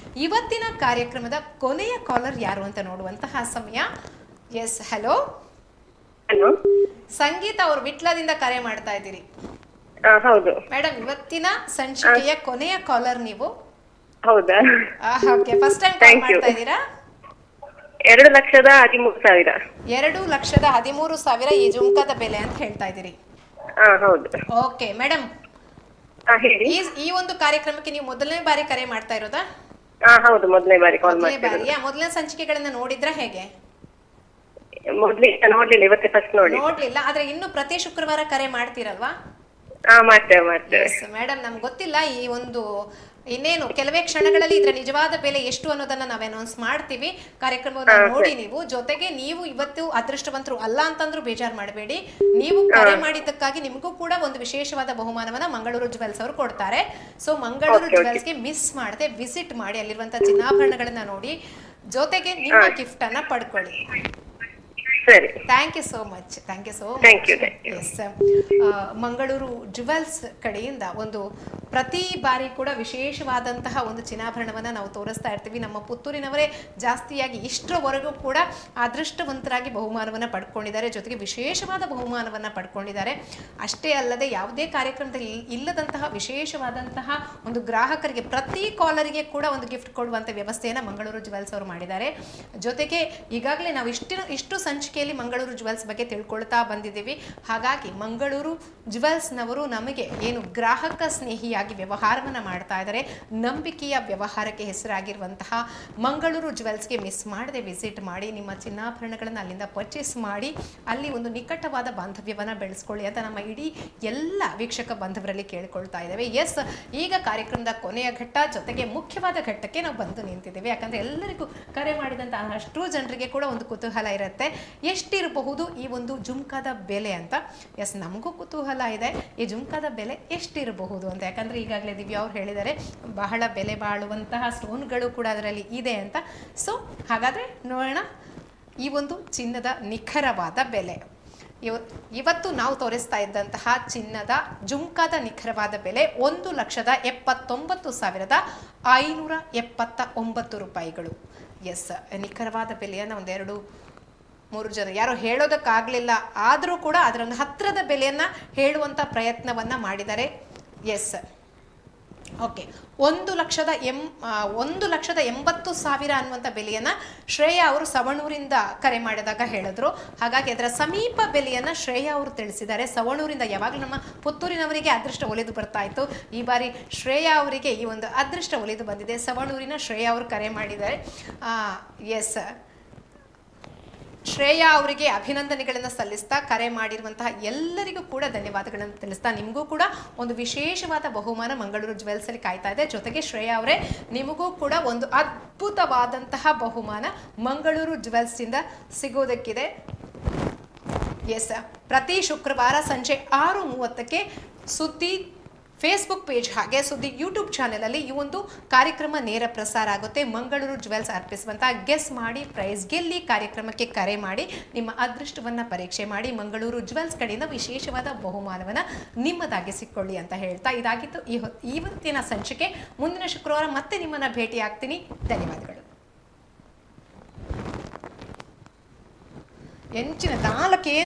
S1: ಇವತ್ತಿನ ಕಾರ್ಯಕ್ರಮದ ಕೊನೆಯ ಕಾಲರ್ ಯಾರು ಅಂತ ನೋಡುವಂತಹ ಸಮಯ. S, hello.
S5: ಹಲೋ,
S1: ಸಂಗೀತ ಅವರು ವಿಟ್ಲದಿಂದ ಕರೆ ಮಾಡ್ತಾ ಇದ್ದೀರಿ.
S5: ಹೌದು
S1: ಮೇಡಮ್, ಇವತ್ತಿನ ಸಂಚಿಕೆಯ ಕೊನೆಯ ಕಾಲರ್ ನೀವು.
S5: ಹೌದಾ?
S1: ಓಕೆ, ಫಸ್ಟ್ ಟೈಮ್ ಕಾಲ್ ಮಾಡ್ತಾ ಇದ್ದೀರಾ?
S5: 2,13,000.
S1: 2,13,000 ಈ ಜುಮ್ಕಾದ ಬೆಲೆ ಅಂತ ಹೇಳ್ತಾ ಇದ್ದೀರಿ.
S5: ಹೌದು.
S1: ಓಕೆ ಮೇಡಮ್, ಈ ಒಂದು ಕಾರ್ಯಕ್ರಮಕ್ಕೆ ನೀವು ಮೊದಲನೇ ಬಾರಿ ಕರೆ ಮಾಡ್ತಾ ಇರೋದಾ?
S5: ಹೌದು, ಮೊದಲನೇ ಬಾರಿ ಕಾಲ್
S1: ಬಾರಿಯಾ? ಮೊದಲನೇ ಸಂಚಿಕೆಗಳನ್ನ ನೋಡಿದ್ರ ಹೇಗೆ?
S5: ನೋಡ್ಲಿಲ್ಲ, ಇವತ್ತೇ ಫಸ್ಟ್
S1: ನೋಡ್ಲಿಲ್ಲ, ಆದ್ರೆ ಇನ್ನು ಪ್ರತಿ ಶುಕ್ರವಾರ ಕರೆ ಮಾಡ್ತೀರಲ್ವಾ?
S5: ಮಾಡ್ತೇವೆ.
S1: ಮೇಡಮ್, ನಮ್ಗೆ ಗೊತ್ತಿಲ್ಲ, ಈ ಒಂದು ಇನ್ನೇನು ಕೆಲವೇ ಕ್ಷಣಗಳಲ್ಲಿ ಇದರ ನಿಜವಾದ ಬೆಲೆ ಎಷ್ಟು ಅನ್ನೋದನ್ನ ನಾವು ಅನೌನ್ಸ್ ಮಾಡ್ತೀವಿ. ಕಾರ್ಯಕ್ರಮವನ್ನು ನೋಡಿ ನೀವು. ಜೊತೆಗೆ ನೀವು ಇವತ್ತು ಅದೃಷ್ಟವಂತರು ಅಲ್ಲ ಅಂತಂದ್ರೂ ಬೇಜಾರು ಮಾಡಬೇಡಿ. ನೀವು ಕರೆ ಮಾಡಿದ್ದಕ್ಕಾಗಿ ನಿಮಗೂ ಕೂಡ ಒಂದು ವಿಶೇಷವಾದ ಬಹುಮಾನವನ್ನ ಮಂಗಳೂರು ಜುವೆಲ್ಸ್ ಅವರು ಕೊಡ್ತಾರೆ. ಸೊ ಮಂಗಳೂರು ಜುವೆಲ್ಸ್ಗೆ ಮಿಸ್ ಮಾಡದೆ ವಿಸಿಟ್ ಮಾಡಿ, ಅಲ್ಲಿರುವಂತಹ ಚಿನ್ನಾಭರಣಗಳನ್ನ ನೋಡಿ, ಜೊತೆಗೆ ನಿಮ್ಮ ಗಿಫ್ಟ್ ಅನ್ನ ಪಡ್ಕೊಳ್ಳಿ.
S5: ಸರಿ,
S1: thank you so much. Thank you so
S5: Thank you.
S1: Yes, Mangaluru jewels ಕಡೆಯಿಂದ ಒಂದು ಪ್ರತಿ ಬಾರಿ ಕೂಡ ವಿಶೇಷವಾದಂತಹ ಒಂದು ಚಿನ್ನಾಭರಣವನ್ನು ನಾವು ತೋರಿಸ್ತಾ ಇರ್ತೀವಿ. ನಮ್ಮ ಪುತ್ತೂರಿನವರೇ ಜಾಸ್ತಿಯಾಗಿ ಇಷ್ಟರವರೆಗೂ ಕೂಡ ಅದೃಷ್ಟವಂತರಾಗಿ ಬಹುಮಾನವನ್ನು ಪಡ್ಕೊಂಡಿದ್ದಾರೆ, ಜೊತೆಗೆ ವಿಶೇಷವಾದ ಬಹುಮಾನವನ್ನು ಪಡ್ಕೊಂಡಿದ್ದಾರೆ. ಅಷ್ಟೇ ಅಲ್ಲದೆ ಯಾವುದೇ ಕಾರ್ಯಕ್ರಮದಲ್ಲಿ ಇಲ್ಲದಂತಹ ವಿಶೇಷವಾದಂತಹ ಒಂದು ಗ್ರಾಹಕರಿಗೆ, ಪ್ರತಿ ಕಾಲರಿಗೆ ಕೂಡ ಒಂದು ಗಿಫ್ಟ್ ಕೊಡುವಂಥ ವ್ಯವಸ್ಥೆಯನ್ನು ಮಂಗಳೂರು ಜುವೆಲ್ಸ್ ಅವರು ಮಾಡಿದ್ದಾರೆ. ಜೊತೆಗೆ ಈಗಾಗಲೇ ನಾವು ಇಷ್ಟು ಸಂಚಿಕೆಯಲ್ಲಿ ಮಂಗಳೂರು ಜುವೆಲ್ಸ್ ಬಗ್ಗೆ ತಿಳ್ಕೊಳ್ತಾ ಬಂದಿದ್ದೀವಿ. ಹಾಗಾಗಿ ಮಂಗಳೂರು ಜುವೆಲ್ಸ್ನವರು ನಮಗೆ ಏನು ಗ್ರಾಹಕ ಸ್ನೇಹಿಯಾಗಿ ವ್ಯವಹಾರವನ್ನು ಮಾಡ್ತಾ ಇದ್ದಾರೆ, ನಂಬಿಕೆಯ ವ್ಯವಹಾರಕ್ಕೆ ಹೆಸರಾಗಿರುವಂತಹ ಮಂಗಳೂರು ಜುವೆಲ್ಸ್ಗೆ ಮಿಸ್ ಮಾಡದೆ ವಿಸಿಟ್ ಮಾಡಿ, ನಿಮ್ಮ ಚಿನ್ನಾಭರಣಗಳನ್ನು ಅಲ್ಲಿಂದ ಪರ್ಚೇಸ್ ಮಾಡಿ, ಅಲ್ಲಿ ಒಂದು ನಿಕಟವಾದ ಬಾಂಧವ್ಯವನ್ನು ಬೆಳೆಸ್ಕೊಳ್ಳಿ ಅಂತ ನಮ್ಮ ಇಡೀ ಎಲ್ಲ ವೀಕ್ಷಕ ಬಾಂಧವರಲ್ಲಿ ಕೇಳಿಕೊಳ್ತಾ ಇದ್ದೇವೆ. ಎಸ್, ಈಗ ಕಾರ್ಯಕ್ರಮದ ಕೊನೆಯ ಘಟ್ಟ, ಜೊತೆಗೆ ಮುಖ್ಯವಾದ ಘಟ್ಟಕ್ಕೆ ನಾವು ಬಂದು ನಿಂತಿದ್ದೇವೆ. ಯಾಕಂದರೆ ಎಲ್ಲರಿಗೂ ಕರೆ ಮಾಡಿದಂತಹ ಅಷ್ಟು ಜನರಿಗೆ ಕೂಡ ಒಂದು ಕುತೂಹಲ ಇರುತ್ತೆ, ಎಷ್ಟಿರಬಹುದು ಈ ಒಂದು ಜುಮ್ಕಾದ ಬೆಲೆ ಅಂತ. ಎಸ್, ನಮಗೂ ಕುತೂಹಲ ಇದೆ, ಈ ಜುಮ್ಕಾದ ಬೆಲೆ ಎಷ್ಟಿರಬಹುದು ಅಂತ. ಯಾಕಂದರೆ ಈಗಾಗಲೇ ದಿವ್ಯಾ ಅವ್ರು ಹೇಳಿದ್ದಾರೆ, ಬಹಳ ಬೆಲೆ ಬಾಳುವಂತಹ ಸ್ಟೋನ್ಗಳು ಕೂಡ ಅದರಲ್ಲಿ ಇದೆ ಅಂತ. ಸೊ ಹಾಗಾದರೆ ನೋಡೋಣ ಈ ಒಂದು ಚಿನ್ನದ ನಿಖರವಾದ ಬೆಲೆ. ಇವತ್ತು ನಾವು ತೋರಿಸ್ತಾ ಇದ್ದಂತಹ ಚಿನ್ನದ ಜುಮ್ಕಾದ ನಿಖರವಾದ ಬೆಲೆ 1,79,579 ರೂಪಾಯಿಗಳು. ಎಸ್, ನಿಖರವಾದ ಬೆಲೆಯನ್ನು ಒಂದೆರಡು 3 ಜನ ಯಾರೋ ಹೇಳೋದಕ್ಕಾಗಲಿಲ್ಲ, ಆದರೂ ಕೂಡ ಅದರೊಂದು ಹತ್ತಿರದ ಬೆಲೆಯನ್ನು ಹೇಳುವಂಥ ಪ್ರಯತ್ನವನ್ನು ಮಾಡಿದ್ದಾರೆ. ಎಸ್, ಓಕೆ, 1,80,000 ಅನ್ನುವಂಥ ಬೆಲೆಯನ್ನು ಶ್ರೇಯಾ ಅವರು ಸವಣೂರಿಂದ ಕರೆ ಮಾಡಿದಾಗ ಹೇಳಿದ್ರು. ಹಾಗಾಗಿ ಅದರ ಸಮೀಪ ಬೆಲೆಯನ್ನು ಶ್ರೇಯಾ ಅವರು ತಿಳಿಸಿದ್ದಾರೆ. ಸವಣೂರಿಂದ ಯಾವಾಗಲೂ ನಮ್ಮ ಪುತ್ತೂರಿನವರಿಗೆ ಅದೃಷ್ಟ ಒಲಿದು ಬರ್ತಾ ಇತ್ತು, ಈ ಬಾರಿ ಶ್ರೇಯಾ ಅವರಿಗೆ ಈ ಒಂದು ಅದೃಷ್ಟ ಒಲಿದು ಬಂದಿದೆ. ಸವಣೂರಿನ ಶ್ರೇಯಾ ಅವರು ಕರೆ ಮಾಡಿದ್ದಾರೆ. ಎಸ್, ಶ್ರೇಯಾ ಅವರಿಗೆ ಅಭಿನಂದನೆಗಳನ್ನು ಸಲ್ಲಿಸ್ತಾ, ಕರೆ ಮಾಡಿರುವಂತಹ ಎಲ್ಲರಿಗೂ ಕೂಡ ಧನ್ಯವಾದಗಳನ್ನು ತಿಳಿಸ್ತಾ, ನಿಮಗೂ ಕೂಡ ಒಂದು ವಿಶೇಷವಾದ ಬಹುಮಾನ ಮಂಗಳೂರು ಜುವೆಲ್ಸ್ ಅಲ್ಲಿ ಕಾಯ್ತಾ ಇದೆ. ಜೊತೆಗೆ ಶ್ರೇಯಾ ಅವರೇ, ನಿಮಗೂ ಕೂಡ ಒಂದು ಅದ್ಭುತವಾದಂತಹ ಬಹುಮಾನ ಮಂಗಳೂರು ಜುವೆಲ್ಸ್ ಇಂದ ಸಿಗೋದಕ್ಕಿದೆ. ಎಸ್, ಪ್ರತಿ ಶುಕ್ರವಾರ ಸಂಜೆ 6:30ಕ್ಕೆ ಸುದ್ದಿ ಫೇಸ್ಬುಕ್ ಪೇಜ್ ಹಾಗೆ ಸುದ್ದಿ ಯೂಟ್ಯೂಬ್ ಚಾನೆಲಲ್ಲಿ ಈ ಒಂದು ಕಾರ್ಯಕ್ರಮ ನೇರ ಪ್ರಸಾರ ಆಗುತ್ತೆ. ಮಂಗಳೂರು ಜುವೆಲ್ಸ್ ಅರ್ಪಿಸುವಂತಹ ಗೆಸ್ ಮಾಡಿ ಪ್ರೈಸ್ ಗೆಲ್ಲಿ ಕಾರ್ಯಕ್ರಮಕ್ಕೆ ಕರೆ ಮಾಡಿ ನಿಮ್ಮ ಅದೃಷ್ಟವನ್ನು ಪರೀಕ್ಷೆ ಮಾಡಿ ಮಂಗಳೂರು ಜುವೆಲ್ಸ್ ಕಡೆಯಿಂದ ವಿಶೇಷವಾದ ಬಹುಮಾನವನ್ನು ನಿಮ್ಮದಾಗಿಸಿಕೊಳ್ಳಿ ಅಂತ ಹೇಳ್ತಾ, ಇದಾಗಿತ್ತು ಇವತ್ತಿನ ಸಂಚಿಕೆ. ಮುಂದಿನ ಶುಕ್ರವಾರ ಮತ್ತೆ ನಿಮ್ಮನ್ನು ಭೇಟಿ ಆಗ್ತೀನಿ. ಧನ್ಯವಾದಗಳು. ಎಂಚಿನ 4